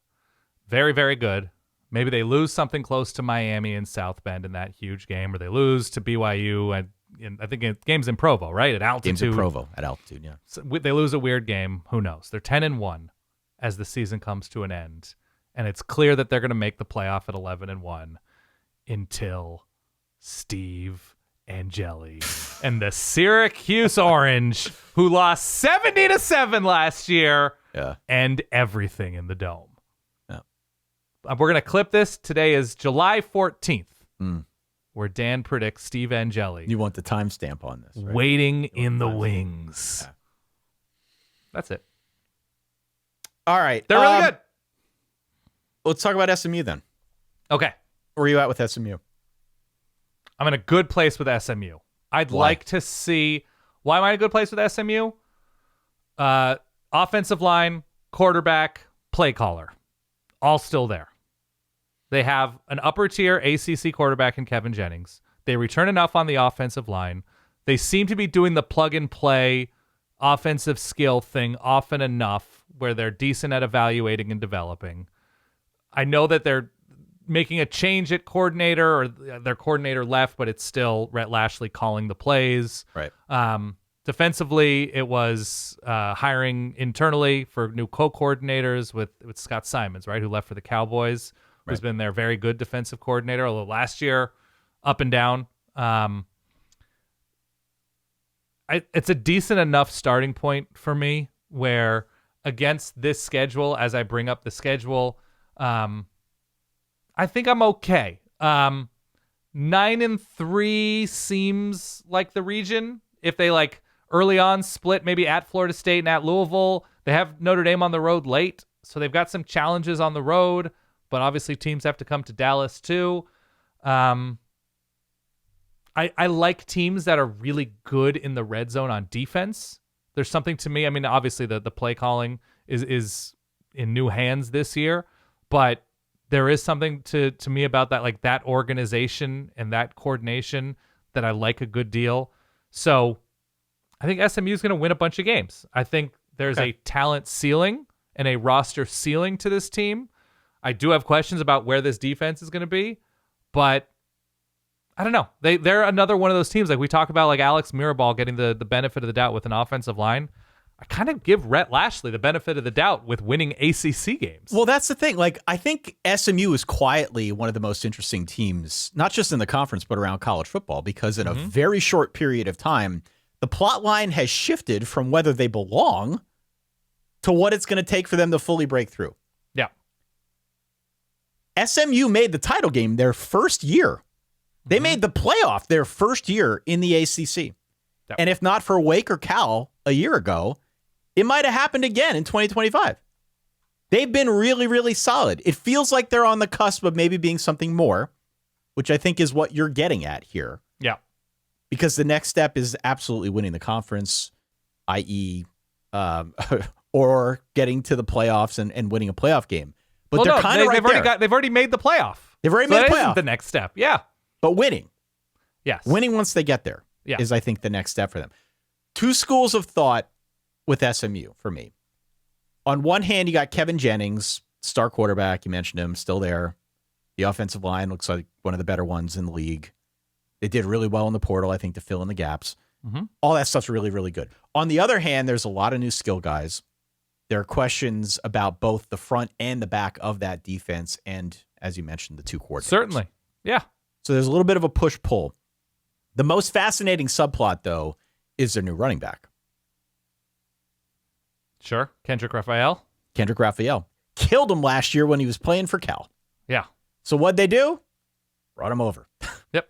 very, very good. Maybe they lose something close to Miami and South Bend in that huge game, or they lose to BYU and I think games in Provo, right? At altitude. Games in Provo, at altitude, yeah. So they lose a weird game. Who knows? They're 10-1 as the season comes to an end. And it's clear that they're going to make the playoff at 11-1 until Steve Angeli and the Syracuse Orange, who lost 70-7 last year, end everything in the Dome. Yeah. We're going to clip this. Today is July 14th, where Dan predicts Steve Angeli. You want the timestamp on this, right? Waiting in the wings. Yeah. That's it. All right. They're really good. Let's talk about SMU then. Okay. Where are you at with SMU? I'm in a good place with SMU. I'd like to see... Why am I in a good place with SMU? Offensive line, quarterback, play caller. All still there. They have an upper-tier ACC quarterback in Kevin Jennings. They return enough on the offensive line. They seem to be doing the plug-and-play offensive skill thing often enough where they're decent at evaluating and developing. I know that they're making a change at coordinator, or their coordinator left, but it's still Rhett Lashlee calling the plays. Right. Defensively, it was hiring internally for new co-coordinators with Scott Simons, right, who left for the Cowboys, who's been their very good defensive coordinator, although last year, up and down. It's a decent enough starting point for me where against this schedule, as I bring up the schedule, I think I'm okay. 9-3 seems like the region. If they like early on split maybe at Florida State and at Louisville, they have Notre Dame on the road late, so they've got some challenges on the road, but obviously teams have to come to Dallas too. I like teams that are really good in the red zone on defense. There's something to me. I mean, obviously the play calling is in new hands this year, but there is something to me about that, like that organization and that coordination that I like a good deal. So I think SMU is going to win a bunch of games. I think there's a talent ceiling and a roster ceiling to this team. I do have questions about where this defense is going to be, but I don't know. They're another one of those teams, like we talk about, like Alex Mirabal getting the benefit of the doubt with an offensive line. I kind of give Rhett Lashlee the benefit of the doubt with winning ACC games. Well, that's the thing. Like, I think SMU is quietly one of the most interesting teams, not just in the conference, but around college football, because in a very short period of time, the plot line has shifted from whether they belong to what it's going to take for them to fully break through. Yeah. SMU made the title game their first year. They made the playoff their first year in the ACC. Yep. And if not for Wake or Cal a year ago, it might have happened again in 2025. They've been really, really solid. It feels like they're on the cusp of maybe being something more, which I think is what you're getting at here. Yeah. Because the next step is absolutely winning the conference, i.e., or getting to the playoffs and winning a playoff game. But they're kind of right there. They've already made the playoff. They've already made the playoff. The next step. Yeah. But winning. Yes. Winning once they get there is, I think, the next step for them. Two schools of thought with SMU for me. On one hand, you got Kevin Jennings, star quarterback. You mentioned him, still there. The offensive line looks like one of the better ones in the league. They did really well in the portal, I think, to fill in the gaps. Mm-hmm. All that stuff's really, really good. On the other hand, there's a lot of new skill guys. There are questions about both the front and the back of that defense and, as you mentioned, the two coordinators. Certainly. Yeah. So there's a little bit of a push-pull. The most fascinating subplot, though, is their new running back. Sure. Kendrick Raphael. Killed him last year when he was playing for Cal. Yeah. So what'd they do? Brought him over. Yep.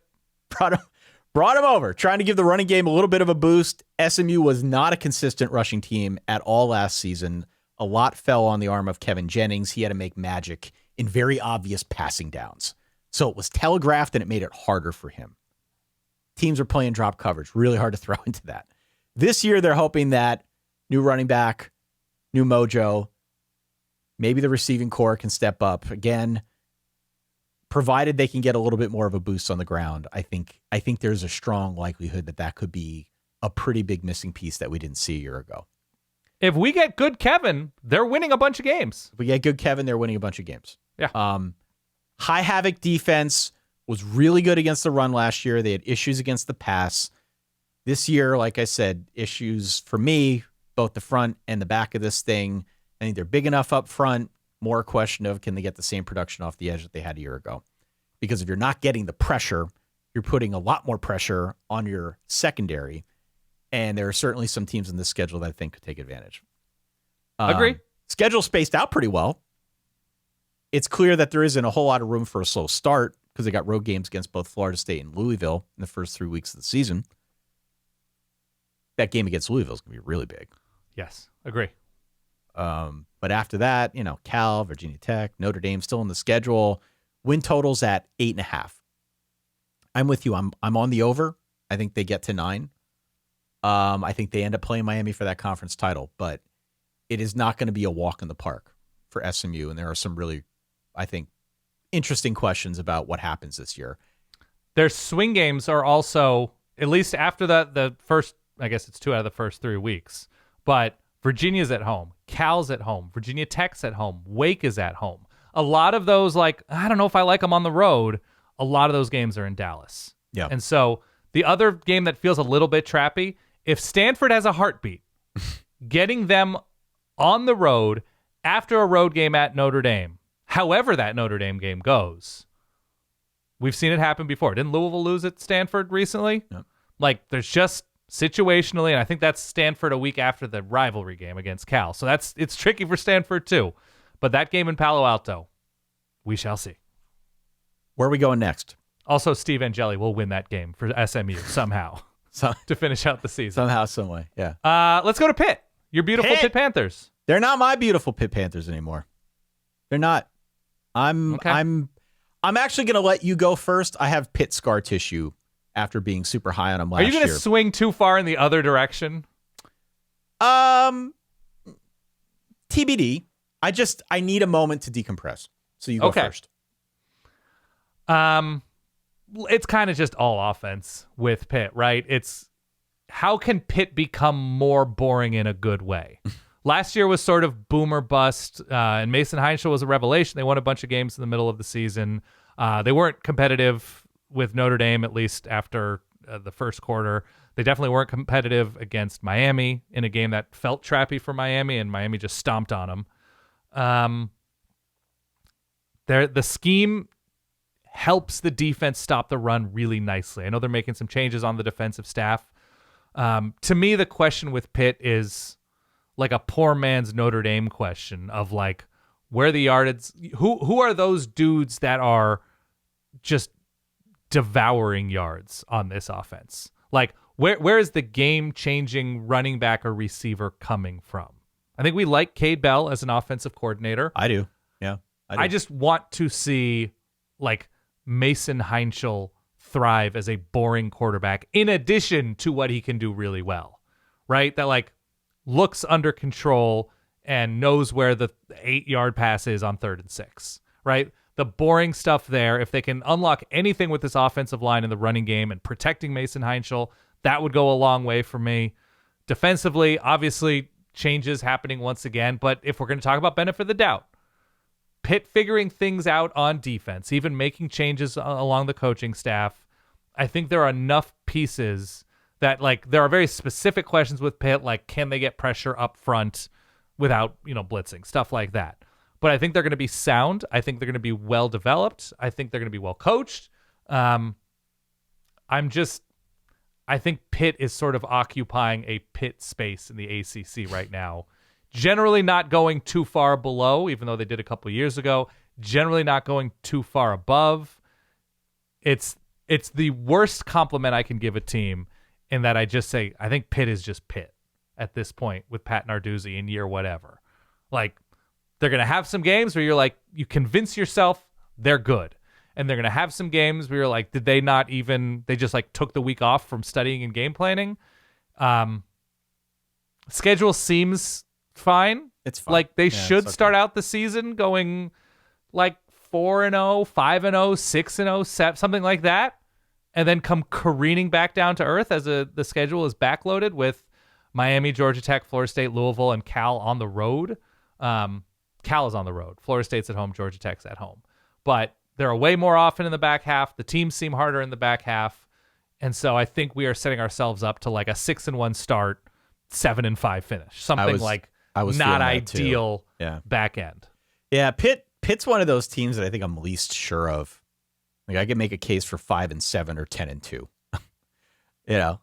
Brought him over, trying to give the running game a little bit of a boost. SMU was not a consistent rushing team at all last season. A lot fell on the arm of Kevin Jennings. He had to make magic in very obvious passing downs. So it was telegraphed, and it made it harder for him. Teams are playing drop coverage. Really hard to throw into that. This year, they're hoping that new running back, new mojo, maybe the receiving core can step up. Again, provided they can get a little bit more of a boost on the ground, I think there's a strong likelihood that could be a pretty big missing piece that we didn't see a year ago. If we get good Kevin, they're winning a bunch of games. If we get good Kevin, they're winning a bunch of games. Yeah. High Havoc defense was really good against the run last year. They had issues against the pass. This year, like I said, issues for me, both the front and the back of this thing. I think they're big enough up front. More a question of, can they get the same production off the edge that they had a year ago? Because if you're not getting the pressure, you're putting a lot more pressure on your secondary. And there are certainly some teams in this schedule that I think could take advantage. Agree. Schedule spaced out pretty well. It's clear that there isn't a whole lot of room for a slow start because they got road games against both Florida State and Louisville in the first 3 weeks of the season. That game against Louisville is going to be really big. Yes, agree. But after that, Cal, Virginia Tech, Notre Dame still in the schedule. Win totals at 8.5. I'm with you. I'm on the over. I think they get to 9. I think they end up playing Miami for that conference title, but it is not going to be a walk in the park for SMU. And there are some really, I think, interesting questions about what happens this year. Their swing games are also, at least after the first, I guess it's 2 out of the first 3 weeks, but Virginia's at home, Cal's at home, Virginia Tech's at home, Wake is at home. A lot of those, I don't know if I like them on the road. A lot of those games are in Dallas. Yeah. And so the other game that feels a little bit trappy, if Stanford has a heartbeat, getting them on the road after a road game at Notre Dame, however that Notre Dame game goes, we've seen it happen before. Didn't Louisville lose at Stanford recently? Yep. There's just situationally, and I think that's Stanford a week after the rivalry game against Cal. So it's tricky for Stanford too. But that game in Palo Alto, we shall see. Where are we going next? Also, Steve Angeli will win that game for SMU somehow to finish out the season. Somehow, some way, yeah. Let's go to Pitt. Your beautiful Pitt Panthers. They're not my beautiful Pitt Panthers anymore. They're not. I'm actually going to let you go first. I have Pitt scar tissue after being super high on them last year. Are you going to swing too far in the other direction? TBD. I need a moment to decompress. So you go first. It's kind of just all offense with Pitt, right? It's how can Pitt become more boring in a good way? Last year was sort of boomer bust, and Mason Heinschel was a revelation. They won a bunch of games in the middle of the season. They weren't competitive with Notre Dame, at least after the first quarter. They definitely weren't competitive against Miami in a game that felt trappy for Miami, and Miami just stomped on them. The scheme helps the defense stop the run really nicely. I know they're making some changes on the defensive staff. To me, the question with Pitt is like a poor man's Notre Dame question of where the yardage, who are those dudes that are just devouring yards on this offense? Where is the game-changing running back or receiver coming from? I think we like Cade Bell as an offensive coordinator. I do. Yeah. I just want to see Mason Heinschel thrive as a boring quarterback in addition to what he can do really well, right? That looks under control and knows where the 8-yard pass is on 3rd and 6, right? The boring stuff there, if they can unlock anything with this offensive line in the running game and protecting Mason Heinschel, that would go a long way for me. Defensively, obviously, changes happening once again, but if we're going to talk about benefit of the doubt, Pitt figuring things out on defense, even making changes along the coaching staff, I think there are enough pieces that, like, there are very specific questions with Pitt, like, can they get pressure up front without, blitzing, stuff like that. But I think they're going to be sound. I think they're going to be well developed. I think they're going to be well coached. I think Pitt is sort of occupying a Pitt space in the ACC right now. Generally not going too far below, even though they did a couple years ago. Generally not going too far above. It's the worst compliment I can give a team in that I just say, I think Pitt is just Pitt at this point with Pat Narduzzi in year whatever. Like, they're going to have some games where you're like, you convince yourself they're good. And they're going to have some games where you're like, did they not even, they just like took the week off from studying and game planning. Schedule seems fine. It's fine. Like they should start out the season going like 4-0, 5-0, 6-0, 7, something like that. And then come careening back down to earth as the schedule is backloaded with Miami, Georgia Tech, Florida State, Louisville, and Cal on the road. Cal is on the road. Florida State's at home. Georgia Tech's at home. But they're away more often in the back half. The teams seem harder in the back half. And so I think we are setting ourselves up to like a 6-1 start, 7-5 finish. Something not ideal back end. Yeah, Pitt's one of those teams that I think I'm least sure of. Like, I could make a case for 5-7 or 10-2.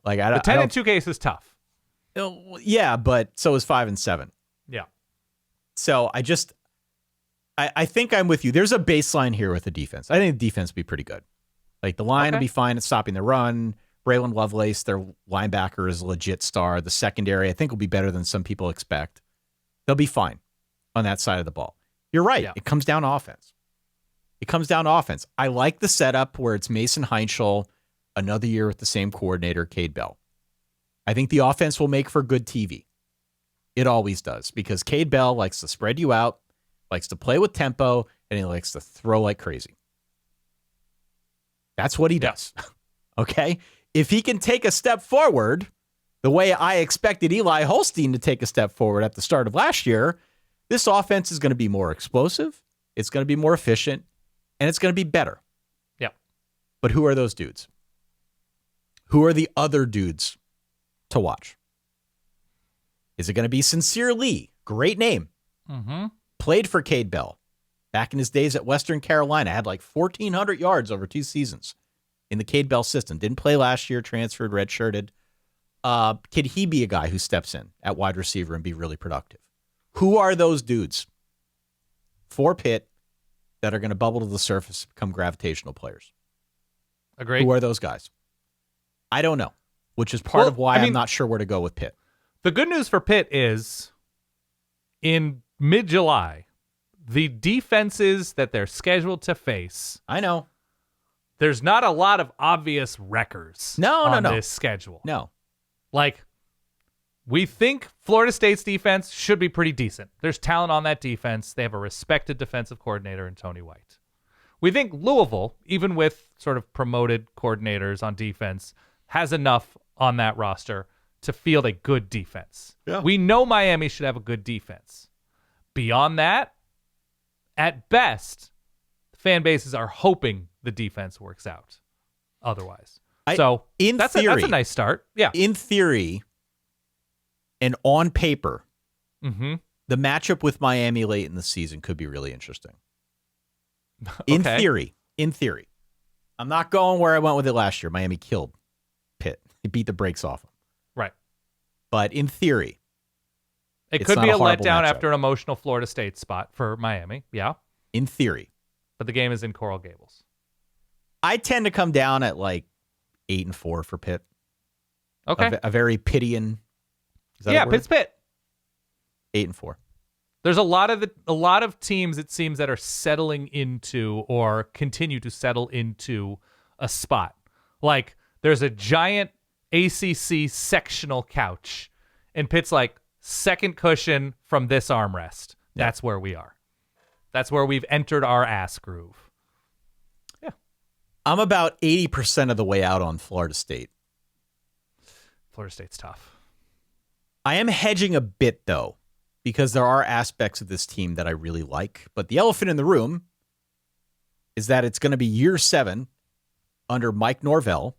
Like the 10-2 case is tough. Yeah, but so is 5-7. Yeah. So I think I'm with you. There's a baseline here with the defense. I think the defense will be pretty good. Like, the line will be fine at stopping the run. Braylon Lovelace, their linebacker, is a legit star. The secondary, I think, will be better than some people expect. They'll be fine on that side of the ball. You're right. Yeah. It comes down to offense. I like the setup where it's Mason Heinschel, another year with the same coordinator, Cade Bell. I think the offense will make for good TV. It always does, because Cade Bell likes to spread you out, likes to play with tempo, and he likes to throw like crazy. That's what he does. Okay? If he can take a step forward, the way I expected Eli Holstein to take a step forward at the start of last year, this offense is going to be more explosive, it's going to be more efficient, and it's going to be better. Yeah. But who are those dudes? Who are the other dudes to watch? Is it going to be Sincere Lee? Great name. Mm-hmm. Played for Cade Bell. Back in his days at Western Carolina, had like 1,400 yards over 2 seasons in the Cade Bell system. Didn't play last year, transferred, redshirted. Could he be a guy who steps in at wide receiver and be really productive? Who are those dudes for Pitt that are going to bubble to the surface and become gravitational players? Agreed. Who are those guys? I don't know, which is part of why I'm not sure where to go with Pitt. The good news for Pitt is in mid-July, the defenses that they're scheduled to face, I know, there's not a lot of obvious wreckers on this schedule. No. Like, we think Florida State's defense should be pretty decent. There's talent on that defense. They have a respected defensive coordinator in Tony White. We think Louisville, even with sort of promoted coordinators on defense, has enough on that roster to field a good defense. Yeah. We know Miami should have a good defense. Beyond that, at best, fan bases are hoping the defense works out otherwise. That's a nice start. Yeah. In theory and on paper, the matchup with Miami late in the season could be really interesting. In theory. I'm not going where I went with it last year. Miami killed Pitt. He beat the brakes off him. Right. But in theory, it could be a letdown after an emotional Florida State spot for Miami. Yeah. In theory. But the game is in Coral Gables. I tend to come down at like 8-4 for Pitt. Okay. A very Pittian. Pitt's Pitt. 8-4. There's a lot of teams, it seems, that are settling into or continue to settle into a spot. Like, there's a giant ACC sectional couch, and Pitt's like, second cushion from this armrest. Yeah. That's where we are. That's where we've entered our ass groove. Yeah. I'm about 80% of the way out on Florida State. Florida State's tough. I am hedging a bit, though, because there are aspects of this team that I really like. But the elephant in the room is that it's going to be year 7 under Mike Norvell,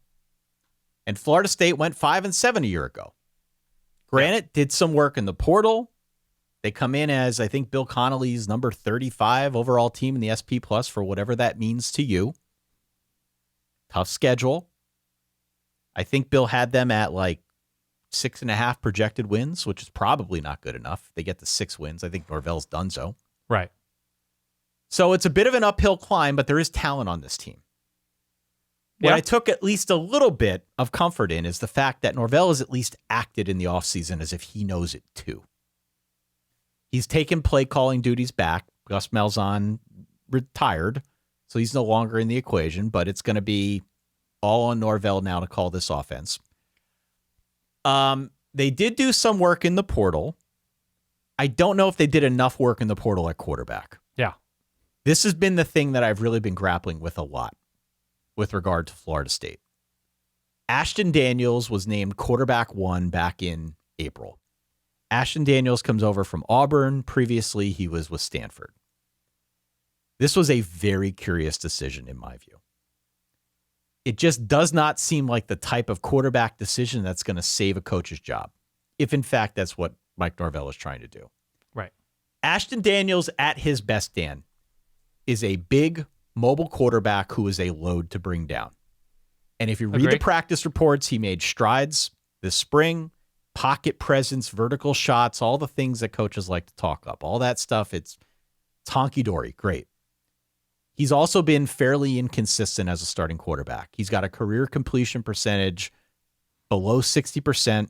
and Florida State went 5-7 a year ago. Granted, did some work in the portal. They come in as, I think, Bill Connolly's number 35 overall team in the SP Plus for whatever that means to you. Tough schedule. I think Bill had them at like 6.5 projected wins, which is probably not good enough. They get to 6 wins. I think Norvell's done so. Right. So it's a bit of an uphill climb, but there is talent on this team. What I took at least a little bit of comfort in is the fact that Norvell has at least acted in the offseason as if he knows it too. He's taken play calling duties back. Gus Malzahn retired, so he's no longer in the equation, but it's going to be all on Norvell now to call this offense. They did do some work in the portal. I don't know if they did enough work in the portal at quarterback. Yeah. This has been the thing that I've really been grappling with a lot with regard to Florida State. Ashton Daniels was named quarterback 1 back in April. Ashton Daniels comes over from Auburn. Previously, he was with Stanford. This was a very curious decision in my view. It just does not seem like the type of quarterback decision that's going to save a coach's job, if in fact that's what Mike Norvell is trying to do. Right. Ashton Daniels at his best, Dan, is a big mobile quarterback who is a load to bring down. And if you read the practice reports, he made strides this spring, pocket presence, vertical shots, all the things that coaches like to talk up, all that stuff. It's honky-dory. Great. He's also been fairly inconsistent as a starting quarterback. He's got a career completion percentage below 60%.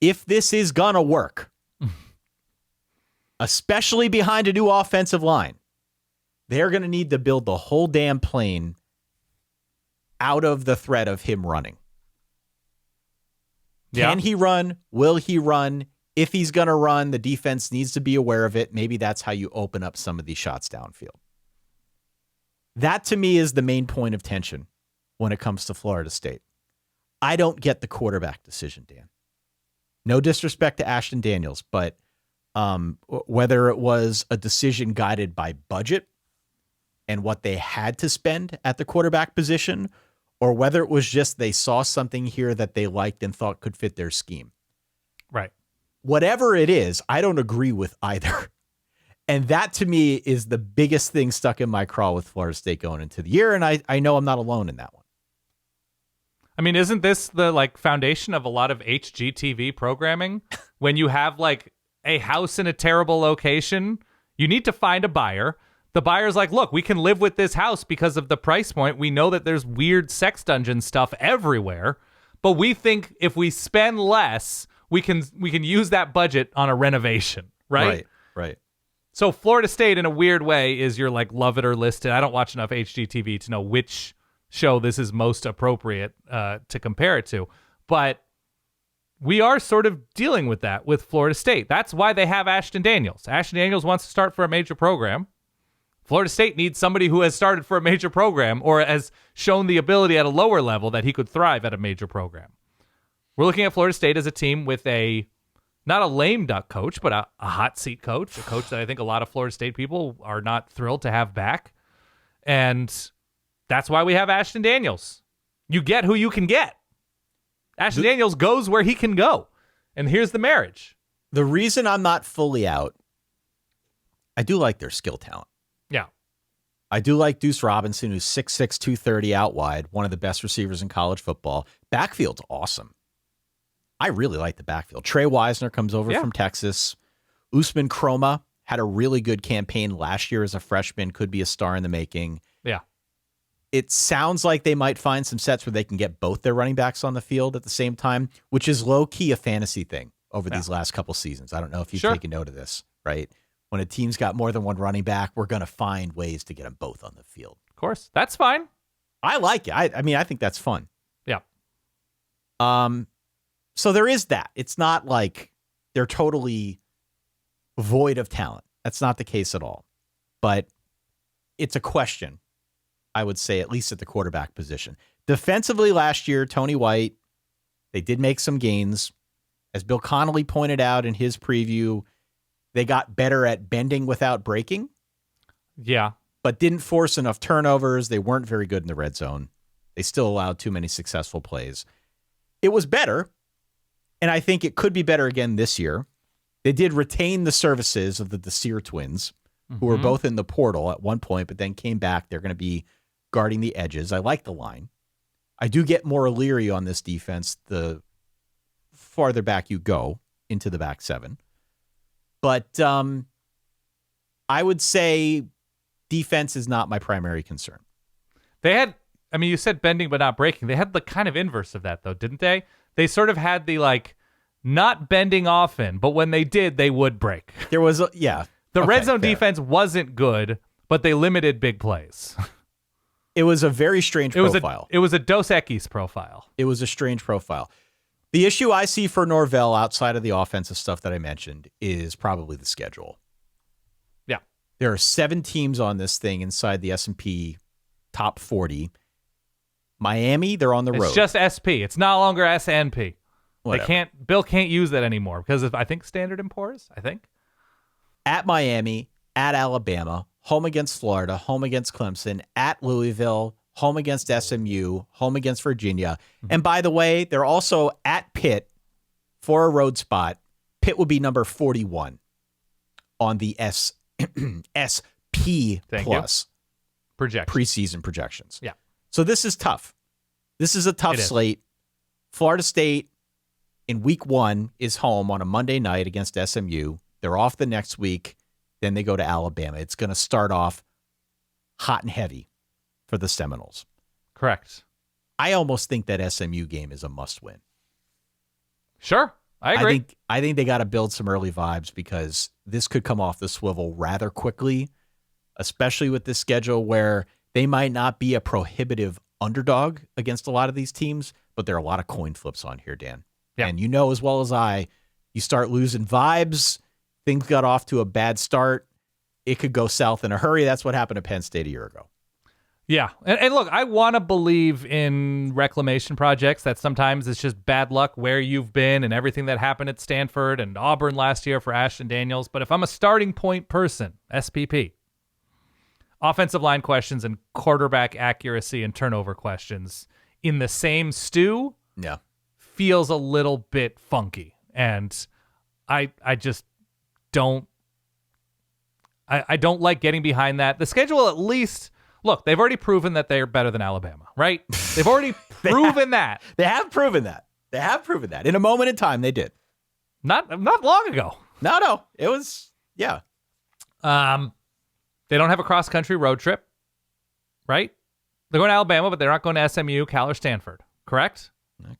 If this is going to work, especially behind a new offensive line, they're going to need to build the whole damn plane out of the threat of him running. Can he run? Will he run? If he's going to run, the defense needs to be aware of it. Maybe that's how you open up some of these shots downfield. That, to me, is the main point of tension when it comes to Florida State. I don't get the quarterback decision, Dan. No disrespect to Ashton Daniels, but whether it was a decision guided by budget and what they had to spend at the quarterback position, or whether it was just they saw something here that they liked and thought could fit their scheme. Right. Whatever it is, I don't agree with either. And that, to me, is the biggest thing stuck in my craw with Florida State going into the year, and I know I'm not alone in that one. I mean, isn't this the foundation of a lot of HGTV programming? When you have a house in a terrible location, you need to find a buyer. The buyer's like, look, we can live with this house because of the price point. We know that there's weird sex dungeon stuff everywhere, but we think if we spend less, we can use that budget on a renovation, right? Right. So Florida State, in a weird way, is your love it or list it. I don't watch enough HGTV to know which show this is most appropriate to compare it to, but we are sort of dealing with that with Florida State. That's why they have Ashton Daniels. Ashton Daniels wants to start for a major program. Florida State needs somebody who has started for a major program or has shown the ability at a lower level that he could thrive at a major program. We're looking at Florida State as a team with not a lame duck coach, but a hot seat coach, a coach that I think a lot of Florida State people are not thrilled to have back. And that's why we have Ashton Daniels. You get who you can get. Ashton Daniels goes where he can go. And here's the marriage. The reason I'm not fully out, I do like their skill talent. Yeah. I do like Deuce Robinson, who's 6'6", 230 out wide, one of the best receivers in college football. Backfield's awesome. I really like the backfield. Trey Wisner comes over from Texas. Usman Kroma had a really good campaign last year as a freshman, could be a star in the making. Yeah. It sounds like they might find some sets where they can get both their running backs on the field at the same time, which is low-key a fantasy thing over these last couple seasons. I don't know if you've taken note of this, right? When a team's got more than one running back, we're going to find ways to get them both on the field. Of course. That's fine. I like it. I mean, I think that's fun. Yeah. So there is that. It's not like they're totally void of talent. That's not the case at all. But it's a question, I would say, at least at the quarterback position. Defensively last year, Tony White, they did make some gains. As Bill Connolly pointed out in his preview, they got better at bending without breaking. Yeah. But didn't force enough turnovers. They weren't very good in the red zone. They still allowed too many successful plays. It was better, and I think it could be better again this year. They did retain the services of the Desir twins, who were both in the portal at one point, but then came back. They're going to be guarding the edges. I like the line. I do get more leery on this defense the farther back you go into the back seven. But I would say defense is not my primary concern. They had, I mean, you said bending but not breaking. They had the kind of inverse of that, though, didn't they? They sort of had the, like, not bending often, but when they did, they would break. There was, yeah. The red zone defense wasn't good, but they limited big plays. It was a very strange profile. It was a Dos Equis profile. It was a strange profile. The issue I see for Norvell outside of the offensive stuff that I mentioned is probably the schedule. Yeah. There are 7 teams on this thing inside the S&P top 40. Miami, they're on the road. It's just SP. It's no longer SNP. Whatever. Bill can't use that anymore because of, I think, Standard & Poor's, I think. At Miami, at Alabama, home against Florida, home against Clemson, at Louisville, home against SMU, home against Virginia. And by the way, they're also at Pitt for a road spot. Pitt would be number 41 on the SP plus preseason projections. Yeah. So this is tough. This is a tough slate. Florida State in week 1 is home on a Monday night against SMU. They're off the next week. Then they go to Alabama. It's going to start off hot and heavy for the Seminoles. Correct. I almost think that SMU game is a must-win. Sure, I agree. I think they got to build some early vibes because this could come off the swivel rather quickly, especially with this schedule where they might not be a prohibitive underdog against a lot of these teams, but there are a lot of coin flips on here, Dan. Yeah. And you know as well as I, you start losing vibes, things got off to a bad start, it could go south in a hurry. That's what happened to Penn State a year ago. Yeah. And look, I want to believe in reclamation projects that sometimes it's just bad luck where you've been and everything that happened at Stanford and Auburn last year for Ashton Daniels. But if I'm a starting point person, SPP, offensive line questions and quarterback accuracy and turnover questions in the same stew feels a little bit funky. And I just don't I don't like getting behind that. The schedule, at least, look, they've already proven that they're better than Alabama, right? They've already proven that. They have proven that. They have proven that. In a moment in time, they did. Not long ago. No. It was, yeah. They don't have a cross-country road trip, right? They're going to Alabama, but they're not going to SMU, Cal, or Stanford, correct?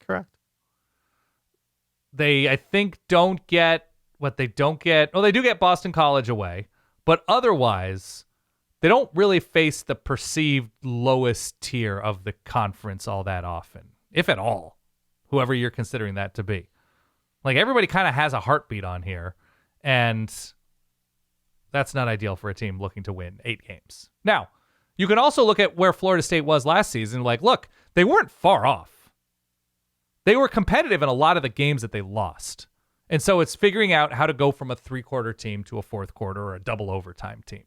Correct. They, I think, don't get what they don't get. Oh, they do get Boston College away, but otherwise, they don't really face the perceived lowest tier of the conference all that often, if at all, whoever you're considering that to be. Like, everybody kind of has a heartbeat on here, and that's not ideal for a team looking to win 8 games. Now, you can also look at where Florida State was last season. Like, look, they weren't far off. They were competitive in a lot of the games that they lost. And so it's figuring out how to go from a 3-quarter team to a 4th quarter or a double overtime team.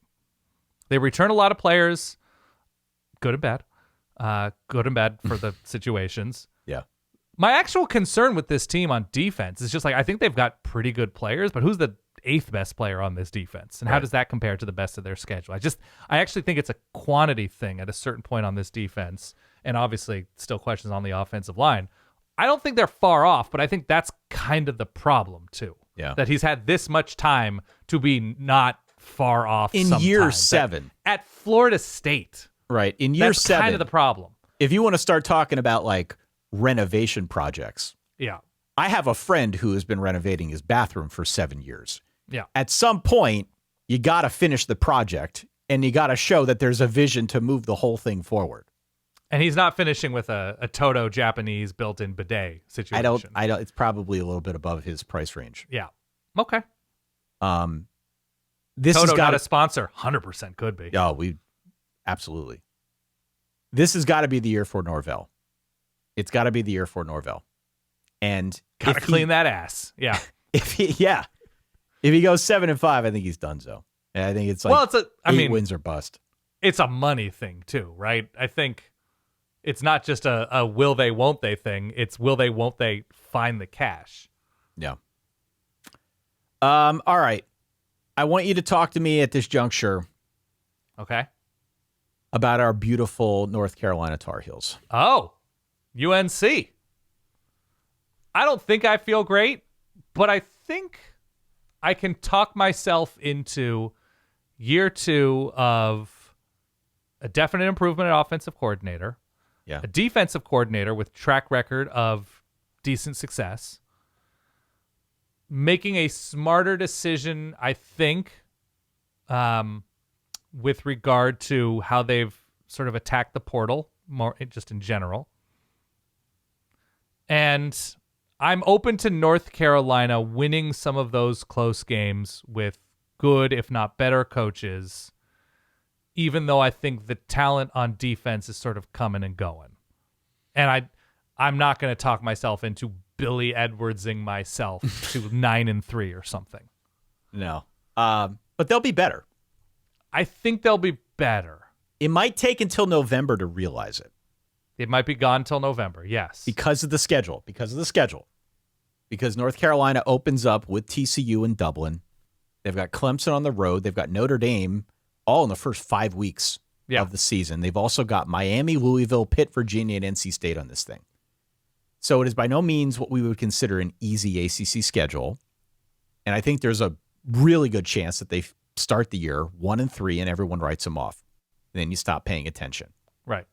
They return a lot of players, good and bad for the situations. Yeah. My actual concern with this team on defense is just like, I think they've got pretty good players, but who's the 8th best player on this defense? And how does that compare to the best of their schedule? I actually think it's a quantity thing at a certain point on this defense. And obviously still questions on the offensive line. I don't think they're far off, but I think that's kind of the problem too. Yeah. That he's had this much time to be not far off in year 7 at Florida State. Right. In year 7. That's kind of the problem. If you want to start talking about like renovation projects. Yeah. I have a friend who has been renovating his bathroom for 7 years. Yeah. At some point, you got to finish the project and you got to show that there's a vision to move the whole thing forward. And he's not finishing with a Toto Japanese built-in bidet situation. I don't. It's probably a little bit above his price range. Yeah. Okay. This Toto has got not a sponsor. 100% could be. Oh, absolutely. This has got to be the year for Norvell. It's got to be the year for Norvell. And gotta clean that ass. Yeah. If he goes 7-5, I think he's done so. I think it's like eight wins or bust. It's a money thing too, right? I think it's not just a will they, won't they thing. It's will they, won't they find the cash. Yeah. All right. I want you to talk to me at this juncture. Okay. About our beautiful North Carolina Tar Heels. Oh, UNC. I don't think I feel great, but I think I can talk myself into year 2 of a definite improvement at offensive coordinator, a defensive coordinator with track record of decent success, making a smarter decision, I think, with regard to how they've sort of attacked the portal, more just in general. And I'm open to North Carolina winning some of those close games with good, if not better, coaches, even though I think the talent on defense is sort of coming and going. And I'm not going to talk myself into Billy Edwardsing myself to 9-3 or something. No. But they'll be better. I think they'll be better. It might take until November to realize it. It might be gone till November, yes. Because of the schedule. Because North Carolina opens up with TCU in Dublin. They've got Clemson on the road. They've got Notre Dame all in the first 5 weeks of the season. They've also got Miami, Louisville, Pitt, Virginia, and NC State on this thing. So it is by no means what we would consider an easy ACC schedule. And I think there's a really good chance that they start the year 1-3 and everyone writes them off. And then you stop paying attention. Right.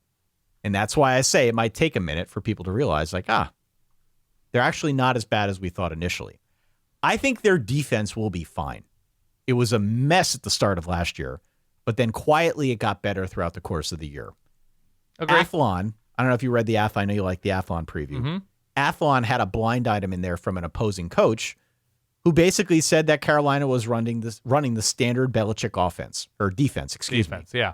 And that's why I say it might take a minute for people to realize, like, they're actually not as bad as we thought initially. I think their defense will be fine. It was a mess at the start of last year, but then quietly it got better throughout the course of the year. Agreed. Athlon, I don't know if you read the Athlon. I know you like the Athlon preview. Mm-hmm. Athlon had a blind item in there from an opposing coach who basically said that Carolina was running the standard Belichick offense, or defense, excuse me. Yeah.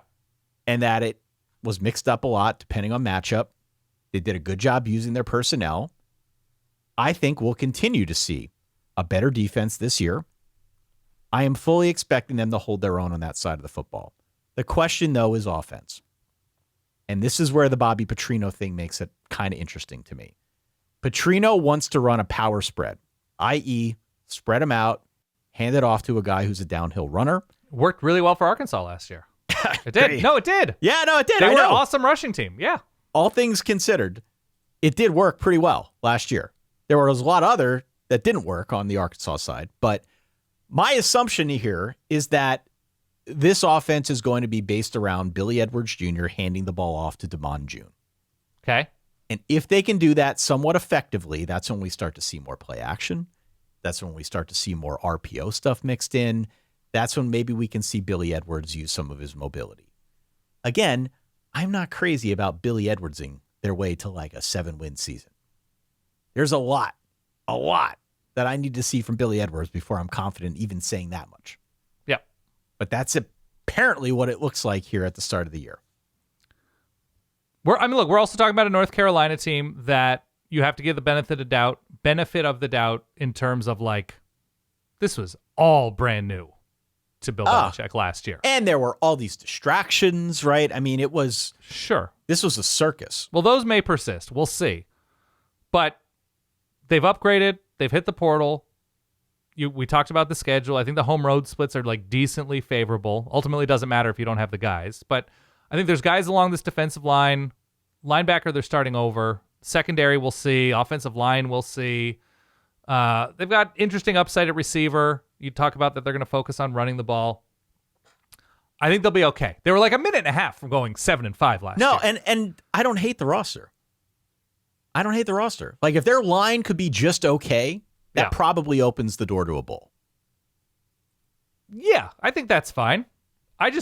And that it was mixed up a lot depending on matchup. They did a good job using their personnel. I think we'll continue to see a better defense this year. I am fully expecting them to hold their own on that side of the football. The question, though, is offense. And this is where the Bobby Petrino thing makes it kind of interesting to me. Petrino wants to run a power spread, i.e., spread them out, hand it off to a guy who's a downhill runner. Worked really well for Arkansas last year. It did. No, it did. Yeah, no, it did. They were an awesome rushing team. Yeah. All things considered, it did work pretty well last year. There was a lot of other that didn't work on the Arkansas side. But my assumption here is that this offense is going to be based around Billy Edwards Jr. handing the ball off to Damon June. Okay. And if they can do that somewhat effectively, that's when we start to see more play action. That's when we start to see more RPO stuff mixed in. That's when maybe we can see Billy Edwards use some of his mobility. Again, I'm not crazy about Billy Edwardsing their way to like a 7-win season. There's a lot that I need to see from Billy Edwards before I'm confident even saying that much. Yeah. But that's apparently what it looks like here at the start of the year. We're also talking about a North Carolina team that you have to give the benefit of the doubt in terms of like, this was all brand new to Bill Belichick last year. And there were all these distractions, right? I mean, it was... Sure. This was a circus. Well, those may persist. We'll see. But they've upgraded. They've hit the portal. We talked about the schedule. I think the home road splits are like decently favorable. Ultimately, it doesn't matter if you don't have the guys. But I think there's guys along this defensive line. Linebacker, they're starting over. Secondary, we'll see. Offensive line, we'll see. They've got interesting upside at receiver. You talk about that they're going to focus on running the ball. I think they'll be okay. They were like a minute and a half from going 7-5 last year. No, and I don't hate the roster. Like, if their line could be just okay, that probably opens the door to a bowl. Yeah, I think that's fine. I'd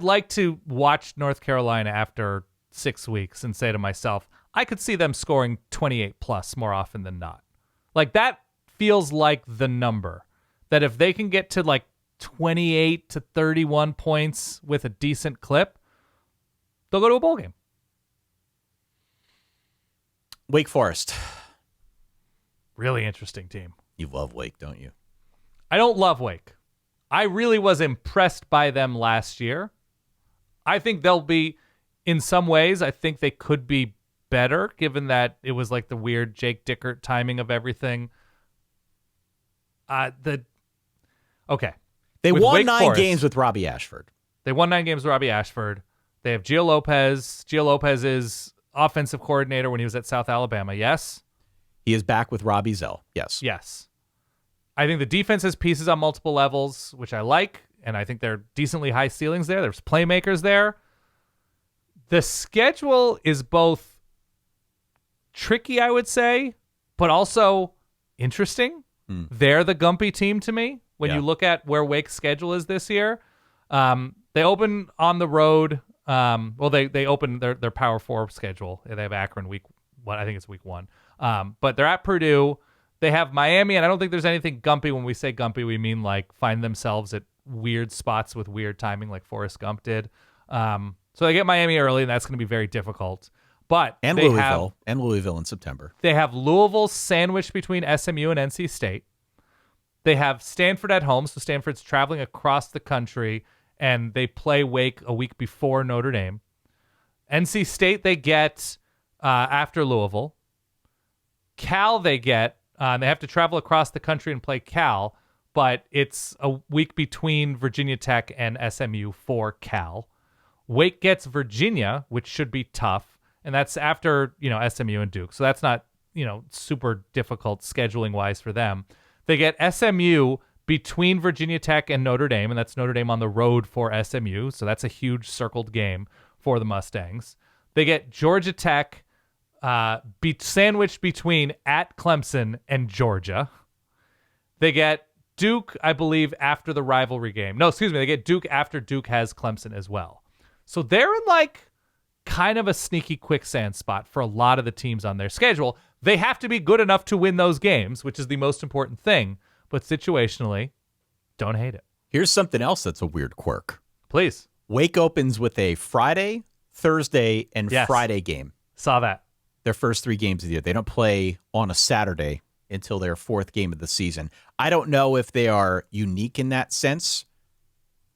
like to watch North Carolina after 6 weeks and say to myself, I could see them scoring 28 plus more often than not. Like, that feels like the number that if they can get to like 28 to 31 points with a decent clip, they'll go to a bowl game. Wake Forest. Really interesting team. You love Wake, don't you? I don't love Wake. I really was impressed by them last year. I think they'll be, in some ways, I think they could be better, given that it was like the weird Jake Dickert timing of everything. Okay. They With won Wake 9 Forest, games with Robbie Ashford. They won 9 games with Robbie Ashford. They have Gio Lopez. Gio Lopez is offensive coordinator when he was at South Alabama, yes? He is back with Robbie Zell, yes. Yes. I think the defense has pieces on multiple levels, which I like, and I think they're decently high ceilings there. There's playmakers there. The schedule is both tricky, I would say, but also interesting. They're the Gumpy team to me when you look at where Wake's schedule is this year. They open on the road. They open their Power 4 schedule. They have Akron week 1. I think it's week 1. But they're at Purdue. They have Miami, and I don't think there's anything Gumpy. When we say Gumpy, we mean like find themselves at weird spots with weird timing like Forrest Gump did. So they get Miami early, and that's going to be very difficult. But and Louisville in September. They have Louisville sandwiched between SMU and NC State. They have Stanford at home, so Stanford's traveling across the country, and they play Wake a week before Notre Dame. NC State they get after Louisville. Cal they get. They have to travel across the country and play Cal, but it's a week between Virginia Tech and SMU for Cal. Wake gets Virginia, which should be tough. And that's after, SMU and Duke. So that's not, super difficult scheduling wise for them. They get SMU between Virginia Tech and Notre Dame, and that's Notre Dame on the road for SMU. So that's a huge circled game for the Mustangs. They get Georgia Tech sandwiched between at Clemson and Georgia. They get Duke, I believe, after the rivalry game. No, excuse me. They get Duke after Duke has Clemson as well. So they're in kind of a sneaky quicksand spot for a lot of the teams on their schedule. They have to be good enough to win those games, which is the most important thing. But situationally, don't hate it. Here's something else that's a weird quirk. Please. Wake opens with a Friday, Thursday, and Friday game. Saw that. Their first 3 games of the year. They don't play on a Saturday until their 4th game of the season. I don't know if they are unique in that sense.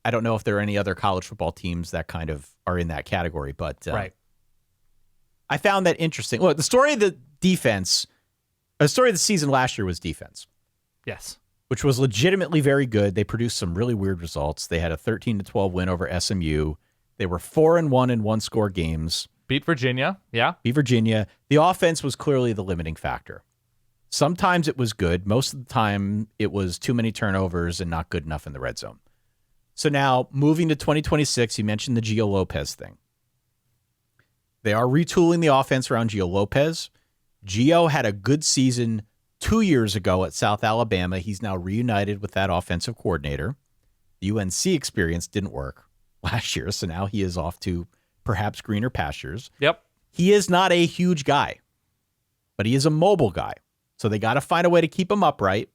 I don't know if there are any other college football teams that kind of are in that category, but right. I found that interesting. Look, the story of the season last year was defense. Yes. Which was legitimately very good. They produced some really weird results. They had a 13-12 win over SMU. They were 4-1 in one-score games. Beat Virginia, yeah. Beat Virginia. The offense was clearly the limiting factor. Sometimes it was good. Most of the time, it was too many turnovers and not good enough in the red zone. So now, moving to 2026, you mentioned the Gio Lopez thing. They are retooling the offense around Gio Lopez. Gio had a good season 2 years ago at South Alabama. He's now reunited with that offensive coordinator. The UNC experience didn't work last year, so now he is off to perhaps greener pastures. Yep. He is not a huge guy, but he is a mobile guy. So they got to find a way to keep him upright.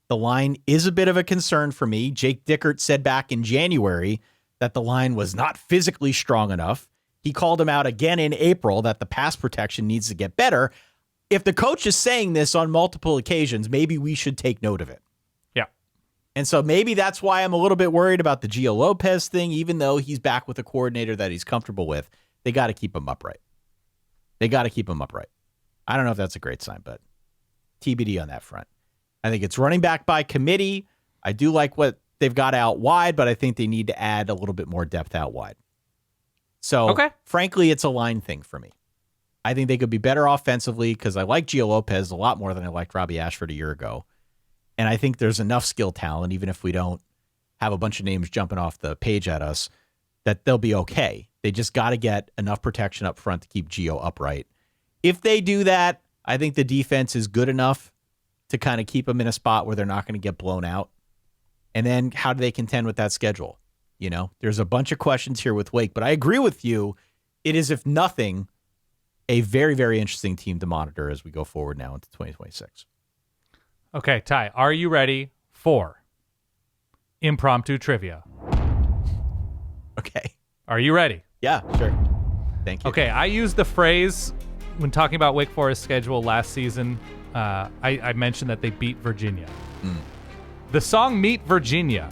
The line is a bit of a concern for me. Jake Dickert said back in January that the line was not physically strong enough. He called him out again in April that the pass protection needs to get better. If the coach is saying this on multiple occasions, maybe we should take note of it. Yeah. And so maybe that's why I'm a little bit worried about the Gio Lopez thing, even though he's back with a coordinator that he's comfortable with. They got to keep him upright. I don't know if that's a great sign, but TBD on that front. I think it's running back by committee. I do like what they've got out wide, but I think they need to add a little bit more depth out wide. So, Frankly, it's a line thing for me. I think they could be better offensively because I like Gio Lopez a lot more than I liked Robbie Ashford a year ago. And I think there's enough skill talent, even if we don't have a bunch of names jumping off the page at us, that they'll be okay. They just got to get enough protection up front to keep Gio upright. If they do that, I think the defense is good enough to kind of keep them in a spot where they're not going to get blown out. And then how do they contend with that schedule? There's a bunch of questions here with Wake, but I agree with you. It is, if nothing, a very, very interesting team to monitor as we go forward now into 2026. Okay, Ty, are you ready for impromptu trivia? Okay. Are you ready? Yeah, sure. Thank you. Okay, I used the phrase when talking about Wake Forest's schedule last season. I mentioned that they beat Virginia. The song Meet Virginia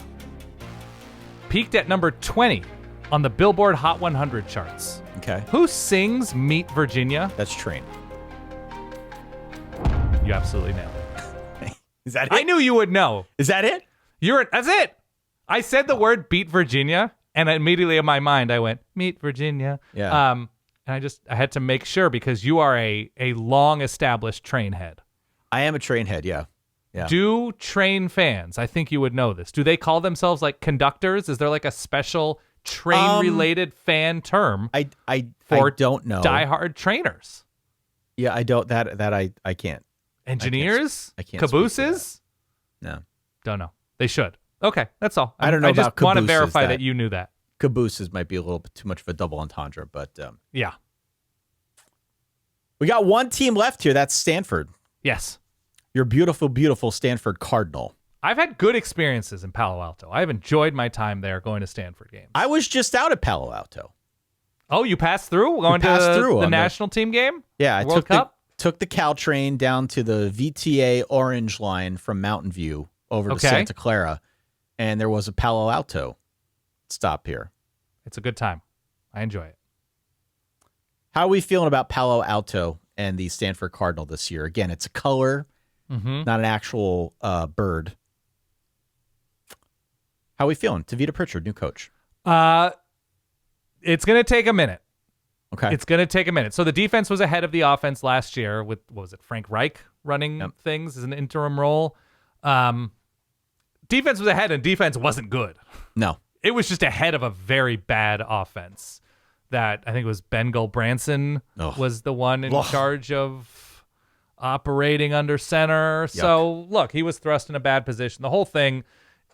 peaked at number 20 on the Billboard Hot 100 charts. Okay. Who sings Meet Virginia? That's Train. You absolutely nailed it. Is that it? I knew you would know. Is that it? That's it. I said the word beat Virginia, and immediately in my mind I went, Meet Virginia. Yeah. And I had to make sure because you are a long established Train head. I am a Train head, yeah. Yeah. Do Train fans, I think you would know this, do they call themselves like conductors? Is there like a special train-related fan term I for don't know. diehard trainers? Yeah, I don't. That I can't. Engineers? I can't Cabooses? No. Don't know. They should. Okay, that's all. I don't know I just about want to cabooses, verify that you knew that. Cabooses might be a little bit too much of a double entendre, but Yeah. we got one team left here. That's Stanford. Yes. Your beautiful, beautiful Stanford Cardinal. I've had good experiences in Palo Alto. I've enjoyed my time there going to Stanford games. I was just out at Palo Alto. Oh, you passed through? Going to the national team game? Yeah, I World Cup? took the Caltrain down to the VTA Orange line from Mountain View over to Santa Clara, and there was a Palo Alto stop here. It's a good time. I enjoy it. How are we feeling about Palo Alto and the Stanford Cardinal this year? Again, it's a color, not an actual bird. How are we feeling? Tavita Pritchard, new coach. It's going to take a minute. Okay. It's going to take a minute. So the defense was ahead of the offense last year with, what was it, Frank Reich running things as an interim role. Defense was ahead, and defense wasn't good. No. It was just ahead of a very bad offense that I think it was Bengal Branson was the one in charge of operating under center. Yuck. So, look, he was thrust in a bad position. The whole thing,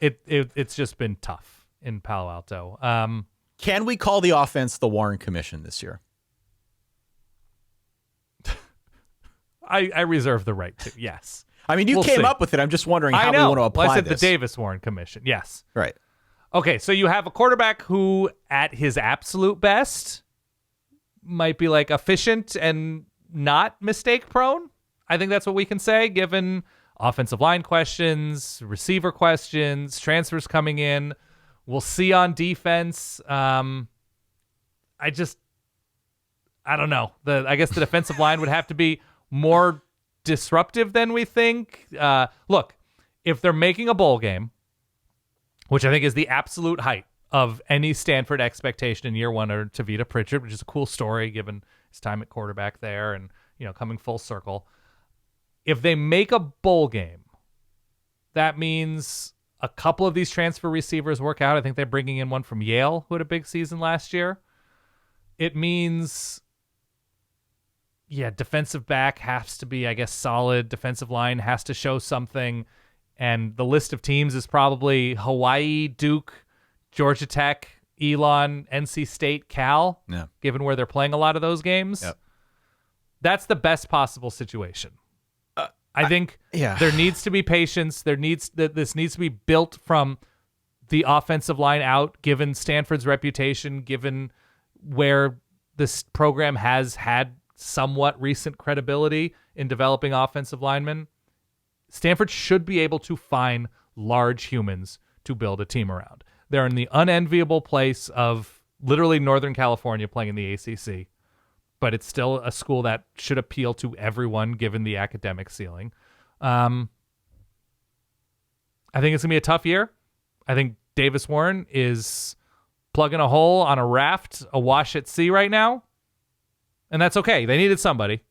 it's just been tough in Palo Alto. Can we call the offense the Warren Commission this year? I reserve the right to, yes. I mean, you came up with it. I'm just wondering how we want to apply I said this. The Davis Warren Commission, yes. Right. Okay, so you have a quarterback who, at his absolute best, might be like efficient and not mistake prone. I think that's what we can say, given offensive line questions, receiver questions, transfers coming in. We'll see on defense. I don't know. I guess the defensive line would have to be more disruptive than we think. Look, if they're making a bowl game, which I think is the absolute height of any Stanford expectation in year one, or Tavita Pritchard, which is a cool story given his time at quarterback there and, coming full circle. If they make a bowl game, that means a couple of these transfer receivers work out. I think they're bringing in one from Yale who had a big season last year. It means, defensive back has to be, I guess, solid. Defensive line has to show something. And the list of teams is probably Hawaii, Duke, Georgia Tech, Elon, NC State, Cal, given where they're playing a lot of those games. Yep. That's the best possible situation. I think there needs to be patience. This needs to be built from the offensive line out, given Stanford's reputation, given where this program has had somewhat recent credibility in developing offensive linemen. Stanford should be able to find large humans to build a team around. They're in the unenviable place of literally Northern California playing in the ACC, but it's still a school that should appeal to everyone given the academic ceiling. I think it's going to be a tough year. I think Davis Warren is plugging a hole on a raft awash at sea right now, and that's okay. They needed somebody.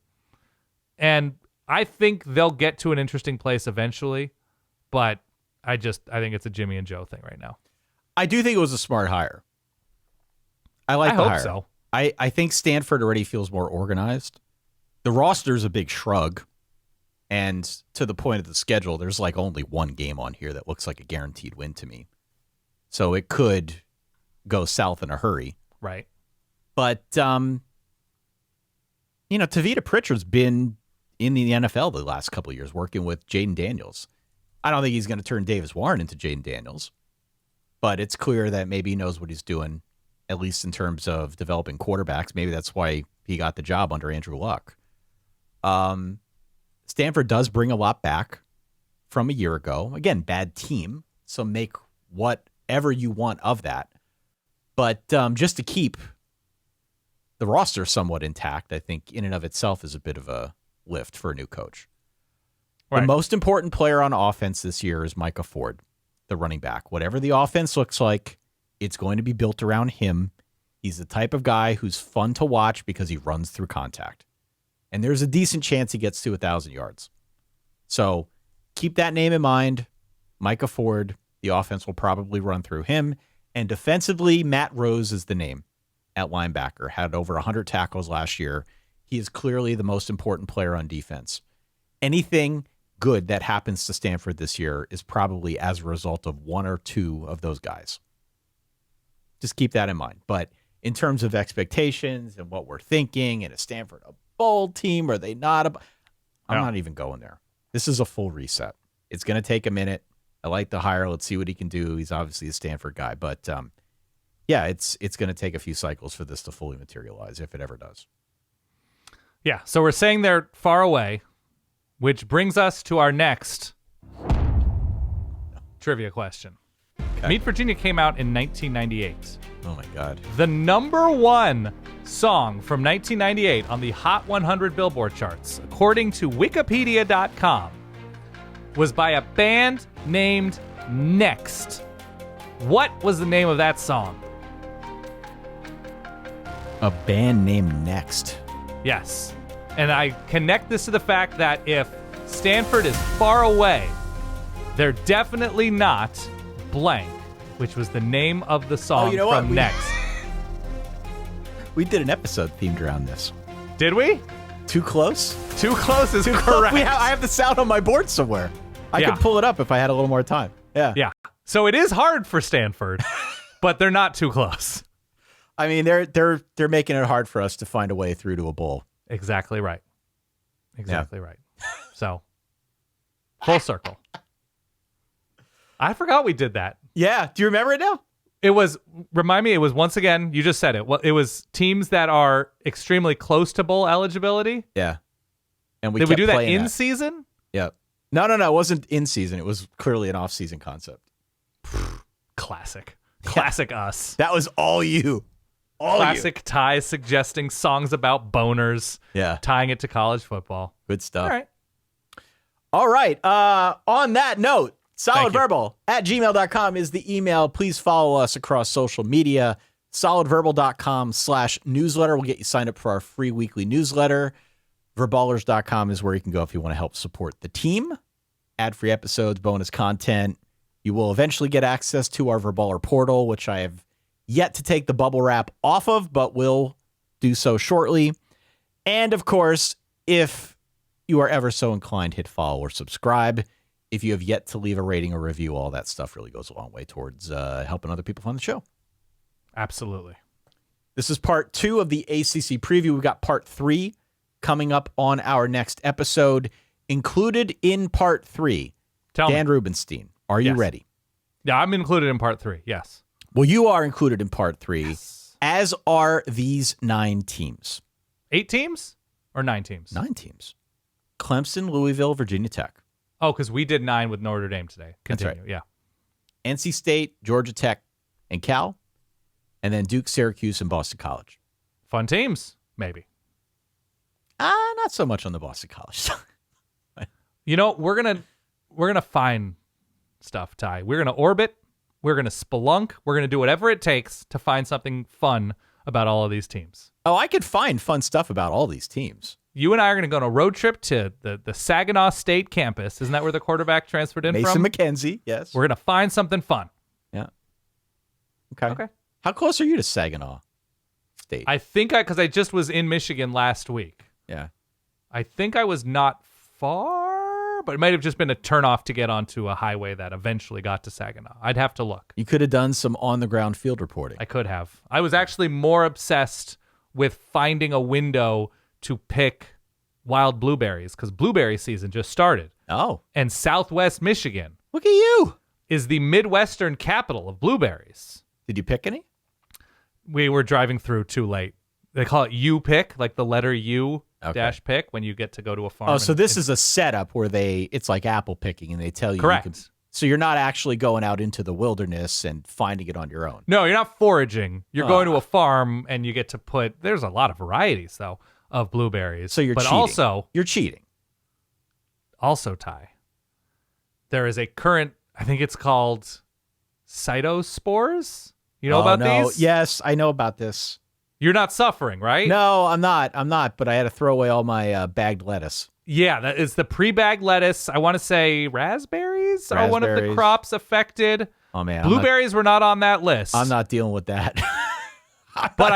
And I think they'll get to an interesting place eventually, but I think it's a Jimmy and Joe thing right now. I do think it was a smart hire. I like the hire. I hope so. I think Stanford already feels more organized. The roster's a big shrug. And to the point of the schedule, there's like only one game on here that looks like a guaranteed win to me. So it could go south in a hurry. Right. But, Tavita Pritchard's been in the NFL the last couple of years, working with Jaden Daniels. I don't think he's going to turn Davis Warren into Jaden Daniels, but it's clear that maybe he knows what he's doing, at least in terms of developing quarterbacks. Maybe that's why he got the job under Andrew Luck. Stanford does bring a lot back from a year ago. Again, bad team, so make whatever you want of that. But just to keep the roster somewhat intact, I think in and of itself is a bit of a lift for a new coach. Right. The most important player on offense this year is Micah Ford, the running back. Whatever the offense looks like, it's going to be built around him. He's the type of guy who's fun to watch because he runs through contact. And there's a decent chance he gets to 1,000 yards. So keep that name in mind. Micah Ford, the offense will probably run through him. And defensively, Matt Rose is the name at linebacker. Had over 100 tackles last year. He is clearly the most important player on defense. Anything good that happens to Stanford this year is probably as a result of one or two of those guys. Just keep that in mind. But in terms of expectations and what we're thinking, and is Stanford a bowl team? Are they not? I'm not even going there. This is a full reset. It's going to take a minute. I like the hire. Let's see what he can do. He's obviously a Stanford guy. But, yeah, it's going to take a few cycles for this to fully materialize, if it ever does. Yeah, so we're saying they're far away, which brings us to our next trivia question. Okay. Meet Virginia came out in 1998. Oh, my God. The number one song from 1998 on the Hot 100 Billboard charts, according to Wikipedia.com, was by a band named Next. What was the name of that song? A band named Next. Yes. And I connect this to the fact that if Stanford is far away, they're definitely not blank, which was the name of the song from Next. We did an episode themed around this. Did we? Too Close? Too Close is correct. I have the sound on my board somewhere. I could pull it up if I had a little more time. Yeah. Yeah. So it is hard for Stanford, but they're not too close. I mean, they're making it hard for us to find a way through to a bowl. Exactly right. Exactly right. So, full circle. I forgot we did that. Yeah. Do you remember it now? It was, remind me, it was once again, you just said it. Well, it was teams that are extremely close to bowl eligibility. Yeah. And did we do that in season? Yeah. No. It wasn't in season. It was clearly an off-season concept. Classic. Classic us. That was all you. Classic Ty suggesting songs about boners. Yeah. Tying it to college football. Good stuff. All right. On that note, solidverbal@gmail.com is the email. Please follow us across social media. solidverbal.com/newsletter will get you signed up for our free weekly newsletter. Verballers.com is where you can go if you want to help support the team. Ad-free episodes, bonus content. You will eventually get access to our Verballer portal, which I have yet to take the bubble wrap off of, but will do so shortly. And, of course, if you are ever so inclined, hit follow or subscribe. If you have yet to leave a rating or review, all that stuff really goes a long way towards helping other people find the show. Absolutely. This is part 2 of the ACC preview. We've got part 3 coming up on our next episode. Included in part 3, Dan Rubenstein. Are you ready? Yeah, I'm included in part 3, yes. Well, you are included in part 3, as are these 9 teams. 8 teams or 9 teams? 9 teams. Clemson, Louisville, Virginia Tech. Oh, because we did 9 with Notre Dame today. Continue, that's right. Yeah. NC State, Georgia Tech, and Cal. And then Duke, Syracuse, and Boston College. Fun teams, maybe. Not so much on the Boston College. You know, we're gonna find stuff, Ty. We're gonna orbit. We're gonna spelunk. We're gonna do whatever it takes to find something fun about all of these teams. Oh, I could find fun stuff about all these teams. You and I are going to go on a road trip to the Saginaw State campus. Isn't that where the quarterback transferred in Mason from? McKenzie, yes. We're going to find something fun. Yeah. Okay. How close are you to Saginaw State? I think because I just was in Michigan last week. Yeah. I think I was not far, but it might have just been a turnoff to get onto a highway that eventually got to Saginaw. I'd have to look. You could have done some on-the-ground field reporting. I could have. I was actually more obsessed with finding a window to pick wild blueberries because blueberry season just started. Oh. And Southwest Michigan Look at you. is the Midwestern capital of blueberries. Did you pick any? We were driving through too late. They call it U-pick, like the letter U dash pick when you get to go to a farm. Oh, so this is a setup where it's like apple picking and they tell you. Correct. So you're not actually going out into the wilderness and finding it on your own. No, you're not foraging. You're going to a farm and you get to there's a lot of varieties though of blueberries. So you're cheating. You're cheating. Also, Ty, there is a current, I think it's called cytospores. You know about these? Yes, I know about this. You're not suffering, right? No, I'm not, but I had to throw away all my bagged lettuce. Yeah, that is the pre-bagged lettuce. I want to say raspberries are one of the crops affected. Oh, man. Blueberries were not on that list. I'm not dealing with that. But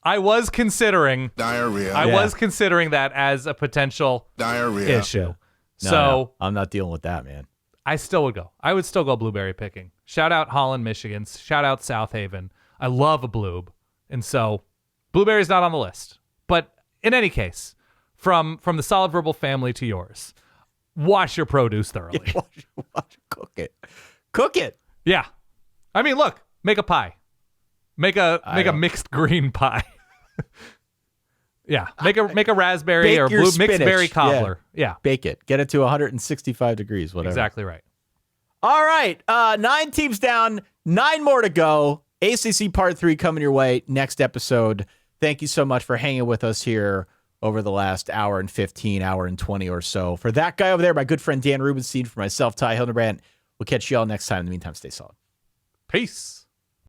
I was considering diarrhea. I was considering that as a potential issue. No, I'm not dealing with that, man. I still would go. I would still go blueberry picking. Shout out Holland, Michigan. Shout out South Haven. I love a bloob. And so blueberry's not on the list. But in any case, from the Solid Verbal family to yours, wash your produce thoroughly. Yeah, cook it. Cook it. Yeah. I mean, look, make a pie. Make a mixed green pie. Yeah. Make a raspberry or blue mixed berry cobbler. Yeah. Bake it. Get it to 165 degrees, whatever. Exactly right. All right. 9 teams down, 9 more to go. ACC Part 3 coming your way next episode. Thank you so much for hanging with us here over the last hour and 15, hour and 20 or so. For that guy over there, my good friend Dan Rubenstein, for myself, Ty Hildebrand, we'll catch you all next time. In the meantime, stay solid. Peace.